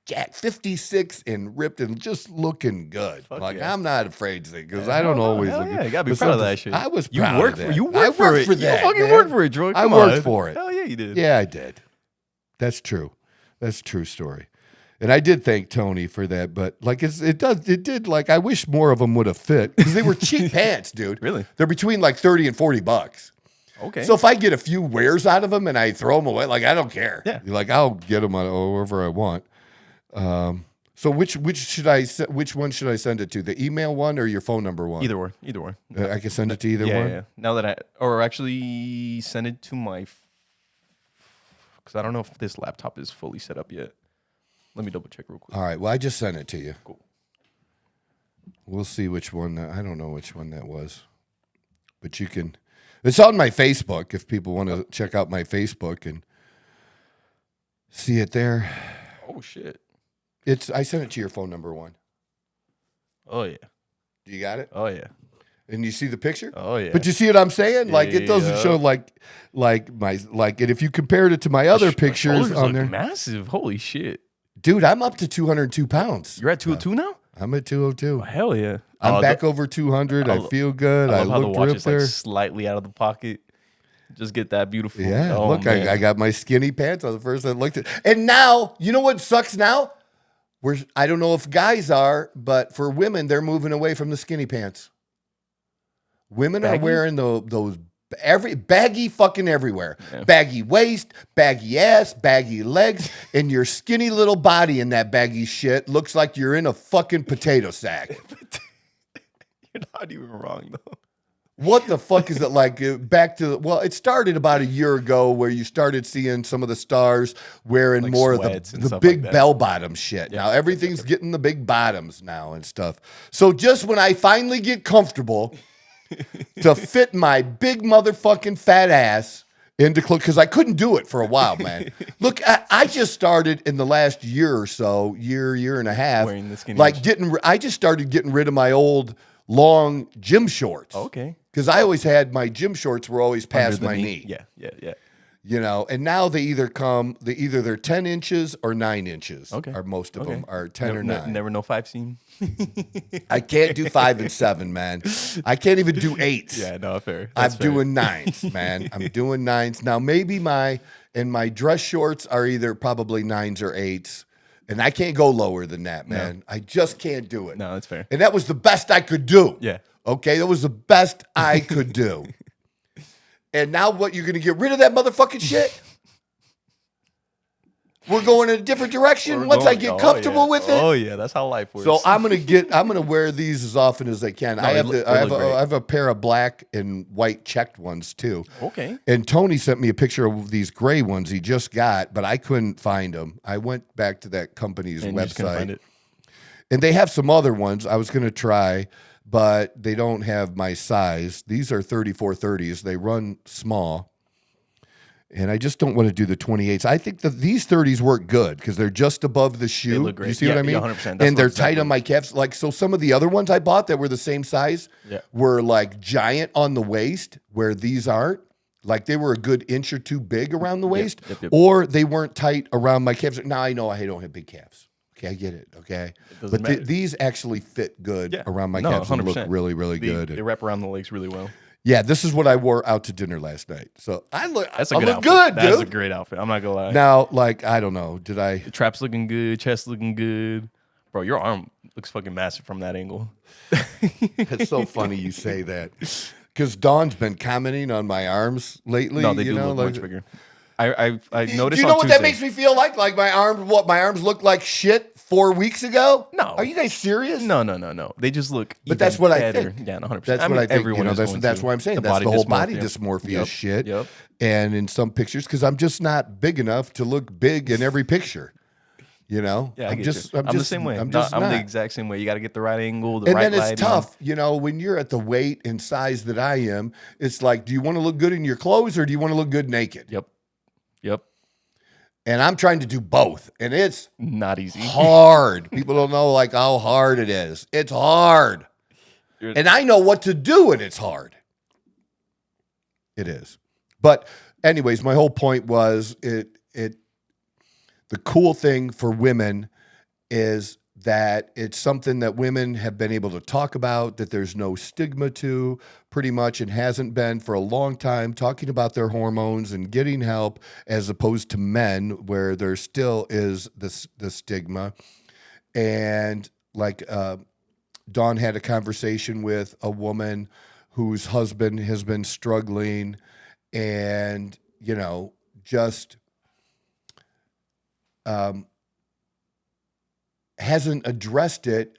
jack 56 and ripped and just looking good. I'm not afraid to say because I don't always look good. You gotta be proud of that shit. I was You proud work of for that. you I work for it. for that. You fucking man. work for it, Troy. I Come worked on. for it. Hell yeah, you did. Yeah, I did. That's true. That's a true story. And I did thank Tony for that, but like it did like I wish more of them would have fit because they were cheap pants, dude. Really? They're between like $30 and $40. Okay. So if I get a few wears out of them and I throw them away, like I don't care. Yeah. Like I'll get them on wherever I want. So which one should I send it to? The email one or your phone number one? Either one. I can send it to either yeah, one. Yeah. Now that actually send it to my, because I don't know if this laptop is fully set up yet. Let me double check real quick. All right. Well, I just sent it to you. Cool. We'll see which one. I don't know which one that was, but you can. It's on my Facebook if people want to check out my Facebook and see it there. Oh shit. I sent it to your phone number one. Oh yeah. You got it? Oh yeah. And you see the picture? Oh yeah. But you see what I'm saying? Like it doesn't show like and if you compared it to my other pictures my on look there, massive. Holy shit. dude, I'm up to 202 pounds. You're at 202 now? I'm at 202. Oh, hell yeah. I'm back over 200. I feel good. I love how the looked watch ripped is there. like slightly out of the pocket. Just get that beautiful. Yeah, Oh, look, man. I got my skinny pants on the first I looked at. And now, you know what sucks now? I don't know if guys are, but for women, they're moving away from the skinny pants. Women are wearing those baggy fucking everywhere. Yeah. Baggy waist, baggy ass, baggy legs, and your skinny little body in that baggy shit looks like you're in a fucking potato sack. You're not even wrong, though. What the fuck is it like? It started about a year ago where you started seeing some of the stars wearing like more of the big like bell bottom shit. Yeah. Now everything's getting the big bottoms now and stuff. So just when I finally get comfortable to fit my big motherfucking fat ass into clothes, because I couldn't do it for a while, man. Look, I just started in the last year or so, year and a half, wearing the skinny I just started getting rid of my old long gym shorts. Okay. Because I always had my gym shorts were always past my knee. Yeah. You know, and now they're 10 inches or 9 inches. Okay. Or most of them are 10 or 9. Never know 5 seam. I can't do 5 and 7, man. I can't even do 8s. Yeah, no, fair. I'm doing 9s, man. I'm doing 9s. Now maybe my dress shorts are either probably 9s or 8s. And I can't go lower than that, man. No. I just can't do it. No, that's fair. And that was the best I could do. Yeah. Okay, that was the best I could do. And now what, you're going to get rid of that motherfucking shit? We're going in a different direction once I get comfortable with it. Oh yeah, that's how life works. So I'm gonna wear these as often as I can. No, I have a pair of black and white checked ones too. Okay. And Tony sent me a picture of these gray ones he just got, but I couldn't find them. I went back to that company's website, just couldn't find it. And they have some other ones I was gonna try, but they don't have my size. These are 3430s. They run small. And I just don't want to do the 28s. I think that these 30s work good because they're just above the shoe. They look great. You see what I mean? 100%. And they're tight on my calves. Like, so some of the other ones I bought that were the same size were like giant on the waist, where these aren't. Like they were a good inch or two big around the waist, or they weren't tight around my calves. Now I know I don't have big calves. Okay, I get it. Okay, doesn't but matter. these actually fit good around my No, calves and look 100%. really, really good. They wrap around the legs really well. Yeah, this is what I wore out to dinner last night. So I look outfit. good, That's dude. a great outfit. I'm not gonna lie. Now, like, I don't know. Did I? The trap's looking good, chest looking good. Bro, your arm looks fucking massive from that angle. It's so funny you say that. Because Dawn's been commenting on my arms lately. No, they you do know, look like, much bigger. I noticed. Do you know on what Tuesday, that makes me feel like? Like my arms looked like shit 4 weeks ago? No. Are you guys serious? No. They just look. But that's what I better. think. Yeah, 100%. That's what I think. Everyone You know, is that's going why I'm saying that's the whole body dysmorphia. dysmorphia shit. Yep. And in some pictures, because I'm just not big enough to look big in every picture. You know? Yeah, I'm just I'm the same way. I'm I'm not. the exact same way. You got to get the right angle, the And right then it's lighting. tough, you know, when you're at the weight and size that I am. It's like, do you want to look good in your clothes or do you want to look good naked? Yep. And I'm trying to do both, and it's Not easy. hard. People don't know like how hard it is. It's hard, and I know what to do when it's hard. It is, but anyways, my whole point was the cool thing for women is that it's something that women have been able to talk about, that there's no stigma to, pretty much, and hasn't been for a long time, talking about their hormones and getting help, as opposed to men, where there still is the stigma. And like Dawn had a conversation with a woman whose husband has been struggling and, you know, just hasn't addressed it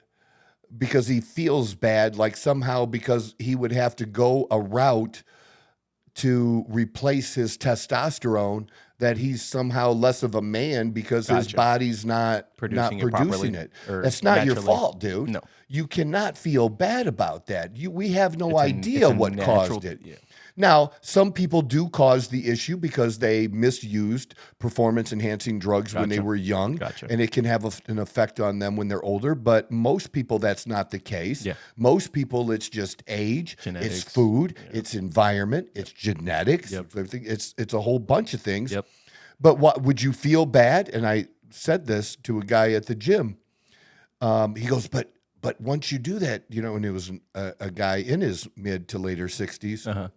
because he feels bad, like somehow because he would have to go a route to replace his testosterone, that he's somehow less of a man because his body's not producing it. That's not your fault, dude. No. You cannot feel bad about that. We have no idea what caused it. Yeah. Now, some people do cause the issue because they misused performance-enhancing drugs when they were young, and it can have an effect on them when they're older. But most people, that's not the case. Yeah. Most people, it's just age, Genetics. it's food, it's environment, it's genetics, everything. It's a whole bunch of things. Yep. But what would you feel bad? And I said this to a guy at the gym. He goes, but once you do that, you know, and it was a guy in his mid to later 60s.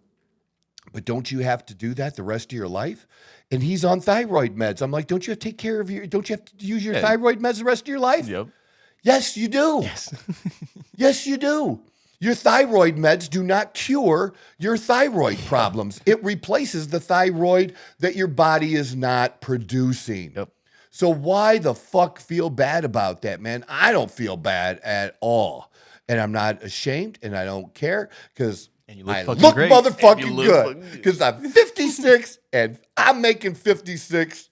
But don't you have to do that the rest of your life? And he's on thyroid meds. I'm like, don't you have to take care of don't you have to use your thyroid meds the rest of your life? Yep. Yes, you do. Yes. Yes, you do. Your thyroid meds do not cure your thyroid problems. It replaces the thyroid that your body is not producing. Yep. So why the fuck feel bad about that, man? I don't feel bad at all. And I'm not ashamed, and I don't care, because I look great. motherfucking good. Because I'm 56 and I'm making 56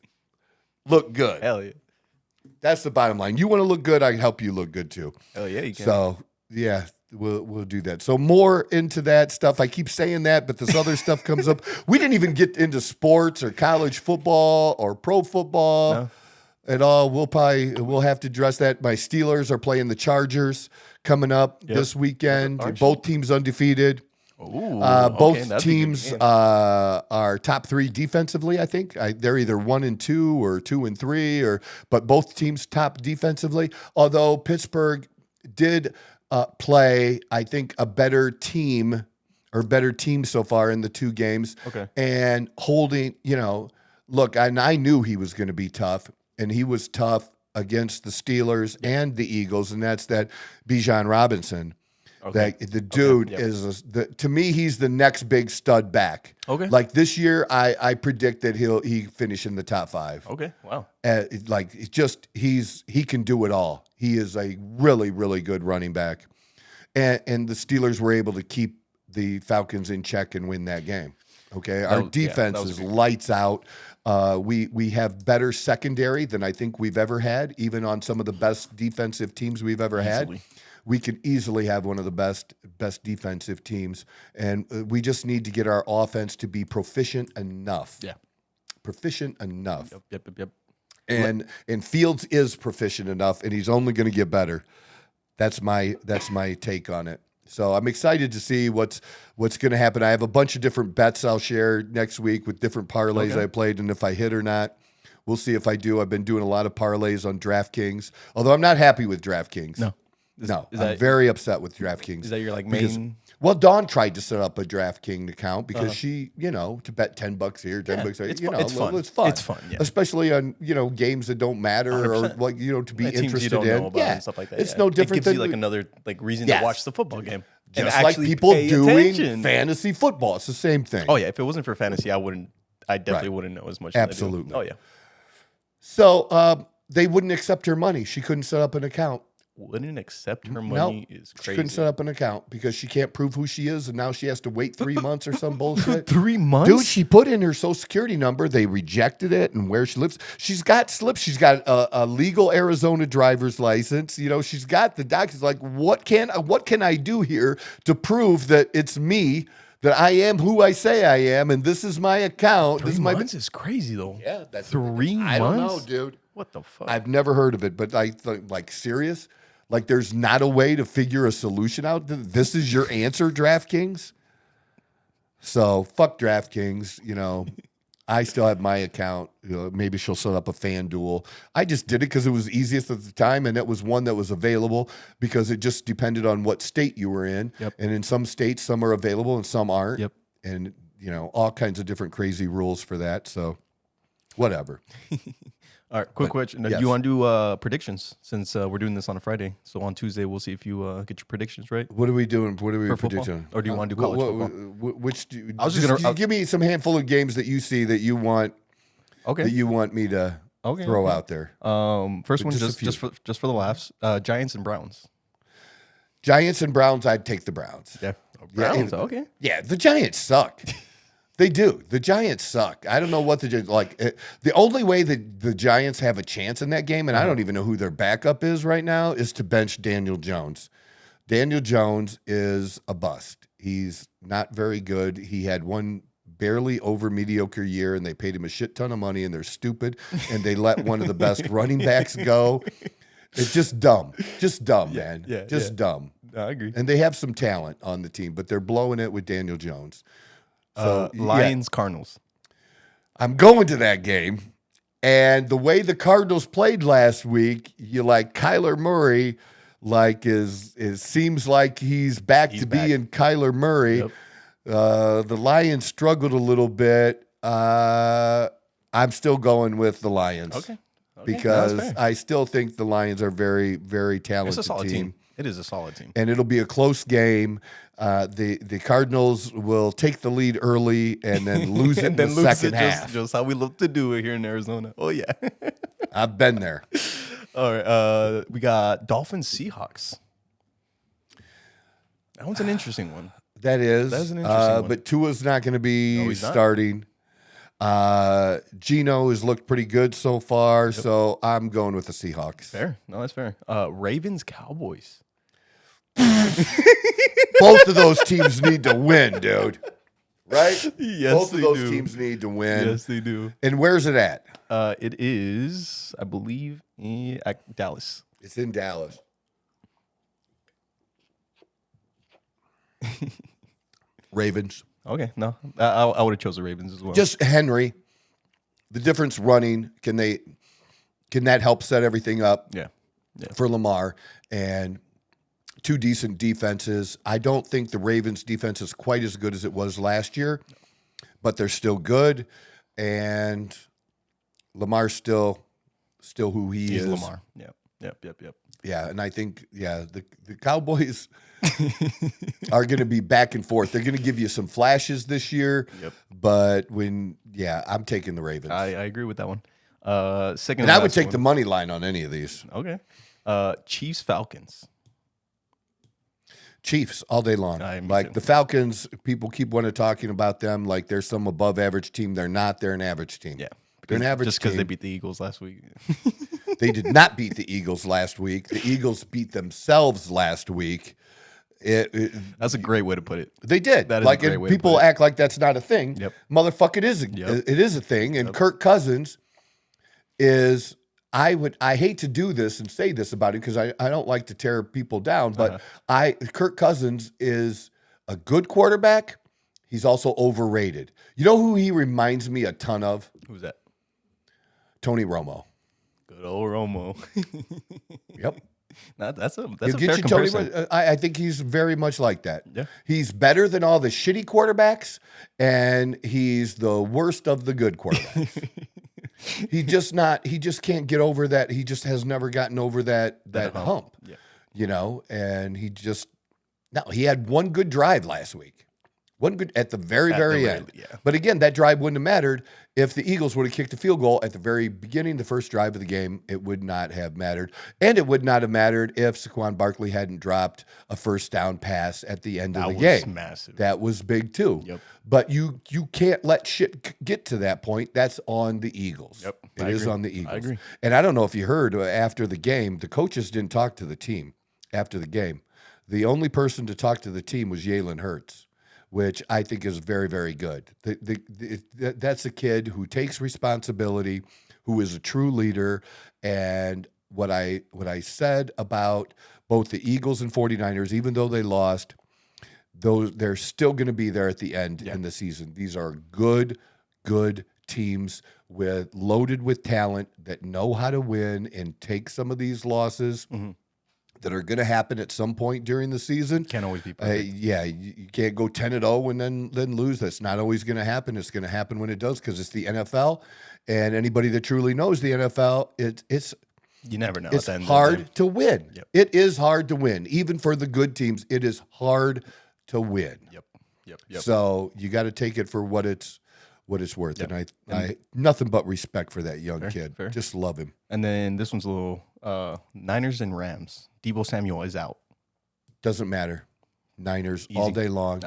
look good. Hell yeah. That's the bottom line. You want to look good, I can help you look good too. Hell yeah, you can. So yeah, we'll do that. So more into that stuff. I keep saying that, but this other stuff comes up. We didn't even get into sports or college football or pro football at all. We'll have to address that. My Steelers are playing the Chargers coming up this weekend. Both teams undefeated. Ooh, both teams are top 3 defensively, I think. They're either 1 and 2 or 2 and 3, but both teams top defensively. Although Pittsburgh did play, I think, a better team so far in the 2 games. Okay. And holding, you know, look, and I knew he was going to be tough, and he was tough against the Steelers and the Eagles, and that's that Bijan Robinson. Okay. That the dude is, to me, he's the next big stud back. Okay. Like this year, I predict that he finish in the top 5. Okay. Wow. He can do it all. He is a really, really good running back. And the Steelers were able to keep the Falcons in check and win that game. Okay. Our defense is lights out. We have better secondary than I think we've ever had, even on some of the best defensive teams we've ever had. We could easily have one of the best defensive teams, and we just need to get our offense to be proficient enough. Yeah, proficient enough. Yep. And Fields is proficient enough, and he's only going to get better. That's my take on it. So I'm excited to see what's going to happen. I have a bunch of different bets I'll share next week with different parlays I played, and if I hit or not. We'll see if I do. I've been doing a lot of parlays on DraftKings, although I'm not happy with DraftKings. No. I'm very upset with DraftKings. Is that your like main? Well, Dawn tried to set up a DraftKings account because she, to bet $10 here, $10 there. It's It's fun. fun. It's fun, yeah. Especially on games that don't matter 100%. or to be Teams you interested don't in. know about and stuff like that. It's yeah. no different It gives than you like another like reason Yes. to watch the football game. And just like actually people pay doing attention. fantasy football. It's the same thing. Oh yeah, if it wasn't for fantasy, I definitely wouldn't know as much. Absolutely. As I do. Oh yeah. So they wouldn't accept her money. She couldn't set up an account. Wouldn't accept her money is crazy. She couldn't set up an account because she can't prove who she is, and now she has to wait 3 months or some bullshit. 3 months? Dude, she put in her social security number. They rejected it and where she lives. She's got slips. She's got a legal Arizona driver's license. She's got the documents. Like, what can I do here to prove that it's me, that I am who I say I am, and this is my account. 3 months is crazy though. Yeah, that's 3 months. I don't know, dude. What the fuck? I've never heard of it, but like serious? Like there's not a way to figure a solution out? This is your answer, DraftKings? So fuck DraftKings, I still have my account. Maybe she'll set up a FanDuel. I just did it because it was easiest at the time, and it was one that was available because it just depended on what state you were in. Yep. And in some states, some are available and some aren't. Yep. And, all kinds of different crazy rules for that. So whatever. All right, quick question. Do yes. you want to do predictions since we're doing this on a Friday? So on Tuesday, we'll see if you get your predictions right. What are we doing? What are we For football? predicting? Or do you want to do college football? Which do you, I was just gonna give me some handful of games that you see that you want that you want me to throw out there. First one, just just for the laughs. Giants and Browns. Giants and Browns. I'd take the Browns. Yeah, Browns. Yeah, Okay. Yeah, the Giants suck. They do. The Giants suck. I don't know what the only way that the Giants have a chance in that game, and I don't even know who their backup is right now, is to bench Daniel Jones. Daniel Jones is a bust. He's not very good. He had one barely over mediocre year, and they paid him a shit ton of money, and they're stupid, and they let one of the best running backs go. It's just dumb. Just dumb, man. Yeah, dumb. I agree. And they have some talent on the team, but they're blowing it with Daniel Jones. So Lions, Cardinals. I'm going to that game. And the way the Cardinals played last week, Kyler Murray, seems like he's back to being Kyler Murray. Yep. The Lions struggled a little bit. I'm still going with the Lions. Okay. Because I still think the Lions are very, very talented It's a solid team. It is a solid team. And it'll be a close game. The Cardinals will take the lead early and then lose it in the second half. Just how we love to do it here in Arizona. Oh, yeah. I've been there. All right. We got Dolphins, Seahawks. That one's an interesting one. That is an interesting one. But Tua's not going to be starting. Geno has looked pretty good so far, so I'm going with the Seahawks. Fair. No, that's fair. Ravens, Cowboys. Both of those teams need to win, dude. Right? Yes, Both of those do. teams need to win. Yes, they do. And where's it at? It is, I believe, at Dallas. It's in Dallas. Ravens. Okay, no, I would have chose the Ravens as well. Just Henry. The difference running, can that help set everything up for Lamar? And two decent defenses. I don't think the Ravens defense is quite as good as it was last year, but they're still good. And Lamar's still who he is. Lamar. Yep. Yeah, and I think, the Cowboys are going to be back and forth. They're going to give you some flashes this year, but I'm taking the Ravens. I agree with that one. Second, and I would take the money line on any of these. Okay. Chiefs, Falcons. Chiefs all day long. Too. The Falcons, people keep talking about them like they're some above average team. They're not. They're an average team. Yeah. They're an average just because team. they beat the Eagles last week. They did not beat the Eagles last week. The Eagles beat themselves last week. That's a great way to put it. They did. That is a great way people to put it. act like that's not a thing. Yep. Motherfucker, it is a thing. And Kirk Cousins is. I hate to do this and say this about it because I don't like to tear people down, but Kirk Cousins is a good quarterback. He's also overrated. You know who he reminds me a ton of? Who's that? Tony Romo. Good old Romo. Yep. That's a He'll fair comparison. I think he's very much like that. Yeah. He's better than all the shitty quarterbacks, and he's the worst of the good quarterbacks. He just can't get over that. He just has never gotten over that hump. Yeah. You know, and he had one good drive last week. One good at the very end. Yeah. But again, that drive wouldn't have mattered if the Eagles would have kicked a field goal at the very beginning, the first drive of the game. It would not have mattered. And it would not have mattered if Saquon Barkley hadn't dropped a first down pass at the end of the game. That was massive. That was big too. Yep. But you can't let shit get to that point. That's on the Eagles. Yep. It is on the Eagles. I agree. And I don't know if you heard after the game, the coaches didn't talk to the team after the game. The only person to talk to the team was Jalen Hurts, which I think is very, very good. That's a kid who takes responsibility, who is a true leader. And what I said about both the Eagles and 49ers, even though they lost, they're still going to be there at the end in the season. These are good teams loaded with talent that know how to win and take some of these losses. Mm-hmm. That are going to happen at some point during the season. Can't always be perfect. You can't go 10-0 and then lose. That's not always going to happen. It's going to happen when it does because it's the NFL. And anybody that truly knows the NFL, it's you never know. It's hard to win. Yep. It is hard to win. Even for the good teams, it is hard to win. Yep. So you got to take it for what it's worth. Yep. And I nothing but respect for that young kid. Fair. Just love him. And then this one's a little Niners and Rams. Deebo Samuel is out. Doesn't matter. Niners Easy. All day long.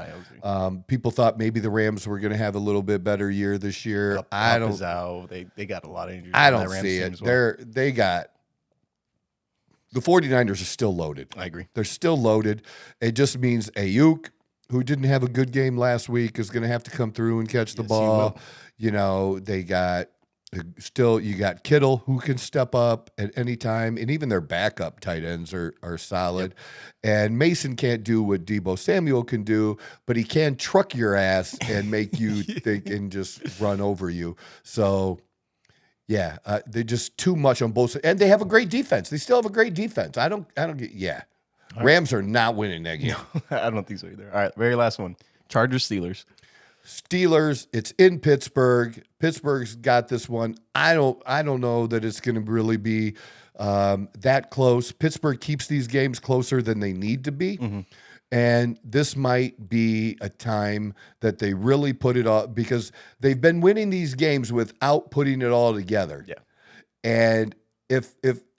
People thought maybe the Rams were going to have a little bit better year this year. Kupp is out. They got a lot of injuries. I don't see it. Well. The 49ers are still loaded. I agree. They're still loaded. It just means Ayuk, who didn't have a good game last week, is going to have to come through and catch the ball. You know, you got Kittle, who can step up at any time, and even their backup tight ends are solid. Yep. And Mason can't do what Deebo Samuel can do, but he can truck your ass and make you think and just run over you. So, yeah, they're just too much on both sides. And they have a great defense. They still have a great defense. I don't get, All Rams are not winning that game. No, I don't think so either. All right, very last one. Chargers, Steelers. Steelers, it's in Pittsburgh. Pittsburgh's got this one. I don't know that it's going to really be that close. Pittsburgh keeps these games closer than they need to be. Mm-hmm. And this might be a time that they really put it all, because they've been winning these games without putting it all together. Yeah. And if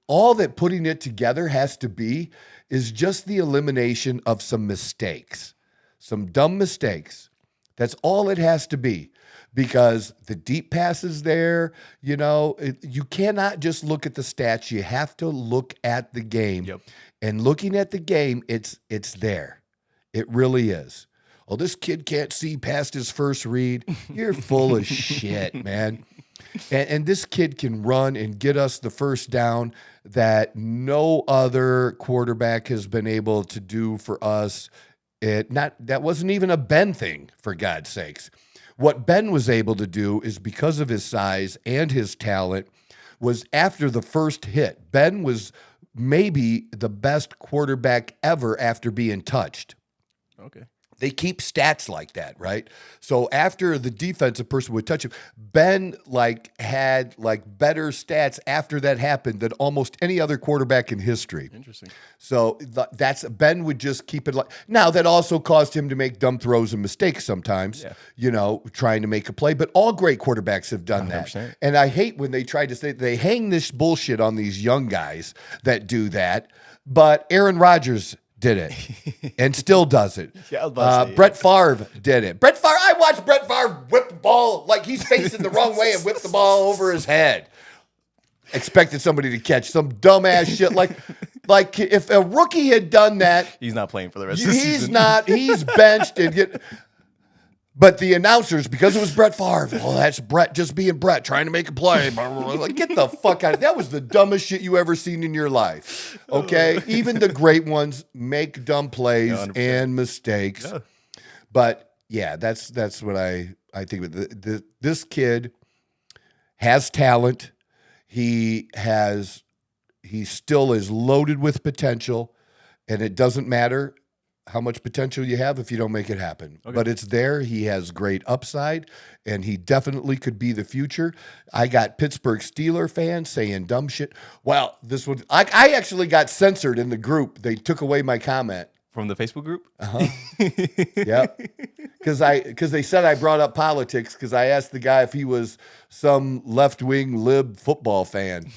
all that putting it together has to be is just the elimination of some mistakes, some dumb mistakes. That's all it has to be, because the deep pass is there. You know, you cannot just look at the stats. You have to look at the game. Yep. And looking at the game, it's there. It really is. Oh, this kid can't see past his first read. You're full of shit, man. And this kid can run and get us the first down that no other quarterback has been able to do for us. That wasn't even a Ben thing, for God's sakes. What Ben was able to do is, because of his size and his talent, was after the first hit. Ben was maybe the best quarterback ever after being touched. Okay. They keep stats like that, right? So after the defensive person would touch him, Ben had better stats after that happened than almost any other quarterback in history. Interesting. So Ben would just keep it like. Now that also caused him to make dumb throws and mistakes sometimes. Yeah. Trying to make a play. But all great quarterbacks have done 100%. That. And I hate when they try to say they hang this bullshit on these young guys that do that. But Aaron Rodgers did it and still does it. Brett Favre did it. I watched Brett Favre whip the ball like he's facing the wrong way and whip the ball over his head. Expected somebody to catch some dumbass shit. Like if a rookie had done that, he's not playing for the rest of the season. He's not. He's benched and But the announcers, because it was Brett Favre, that's Brett just being Brett, trying to make a play. Like, get the fuck out of it. That was the dumbest shit you ever seen in your life. Okay? Even the great ones make dumb plays and mistakes. Yeah. But, yeah, that's what I think. This kid has talent. he still is loaded with potential, and it doesn't matter how much potential you have if you don't make it happen. Okay. But it's there. He has great upside, and he definitely could be the future. I got Pittsburgh Steelers fans saying dumb shit. Well, this one, I actually got censored in the group. They took away my comment. From the Facebook group? Uh-huh. Yeah. Because they said I brought up politics because I asked the guy if he was some left-wing lib football fan.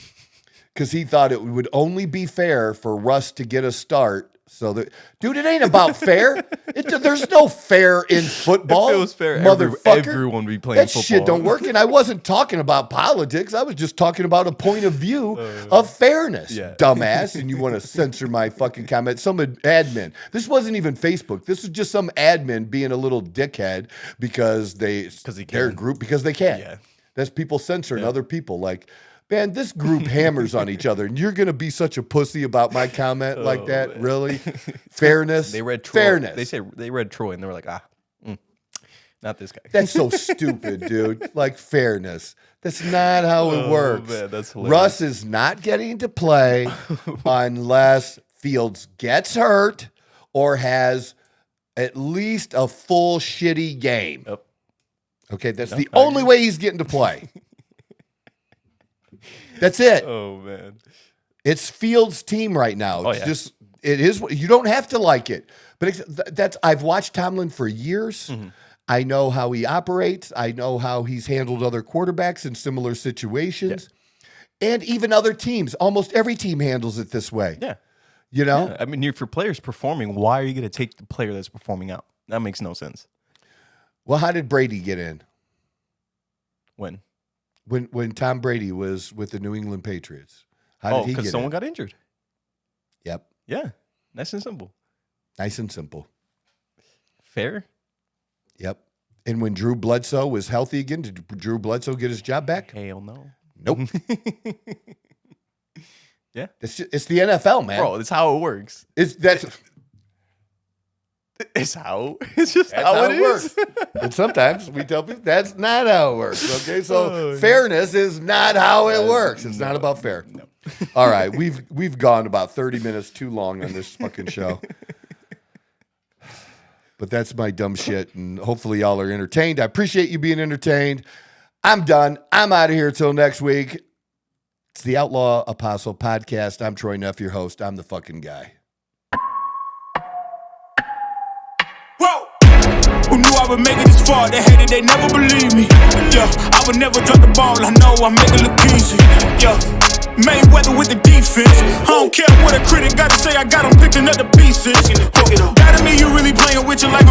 Because he thought it would only be fair for Russ to get a start. So dude, it ain't about fair. There's no fair in football. If it was fair, motherfucker. Everyone would be playing that football. That shit don't work. And I wasn't talking about politics. I was just talking about a point of view of fairness, dumbass. And you want to censor my fucking comment. Some admin. This wasn't even Facebook. This was just some admin being a little dickhead because their group because they can. Yeah. That's people censoring other people. Like, man, this group hammers on each other, and you're going to be such a pussy about my comment like that? Man. Really? Fairness? They read Troy. Fairness. They read Troy, and they were like, not this guy. That's so stupid, dude. Like, fairness. That's not how it works. Man, that's hilarious. Russ is not getting to play unless Fields gets hurt or has at least a full shitty game. Yep. Okay, that's the only way he's getting to play. That's it. Oh, man. It's Fields' team right now. It's just, it is. You don't have to like it. But I've watched Tomlin for years. Mm-hmm. I know how he operates. I know how he's handled other quarterbacks in similar situations. Yeah. And even other teams. Almost every team handles it this way. Yeah. You know? Yeah. I mean, if your player's performing, why are you going to take the player that's performing out? That makes no sense. Well, how did Brady get in? When Tom Brady was with the New England Patriots. How did he get in? Because someone got injured. Yep. Yeah. Nice and simple. Nice and simple. Fair? Yep. And when Drew Bledsoe was healthy again, did Drew Bledsoe get his job back? Hell no. Nope. Yeah. It's the NFL, man. Bro, it's how it works. It's just how it works. And sometimes we tell people that's not how it works. Okay, so fairness is not how it works. It's not about fair. No. All right, we've gone about 30 minutes too long on this fucking show. But that's my dumb shit, and hopefully y'all are entertained. I appreciate you being entertained. I'm done. I'm out of here till next week. It's the Outlaw Apostle Podcast. I'm Troy Neff, your host. I'm the fucking guy. Who knew I would make it this far? They hated, they never believe me. Yeah, I would never drop the ball. I know I make it look easy. Yeah, Mayweather with the defense. I don't care what a critic got to say. I got them picking up the pieces. That mean you really playing with your life.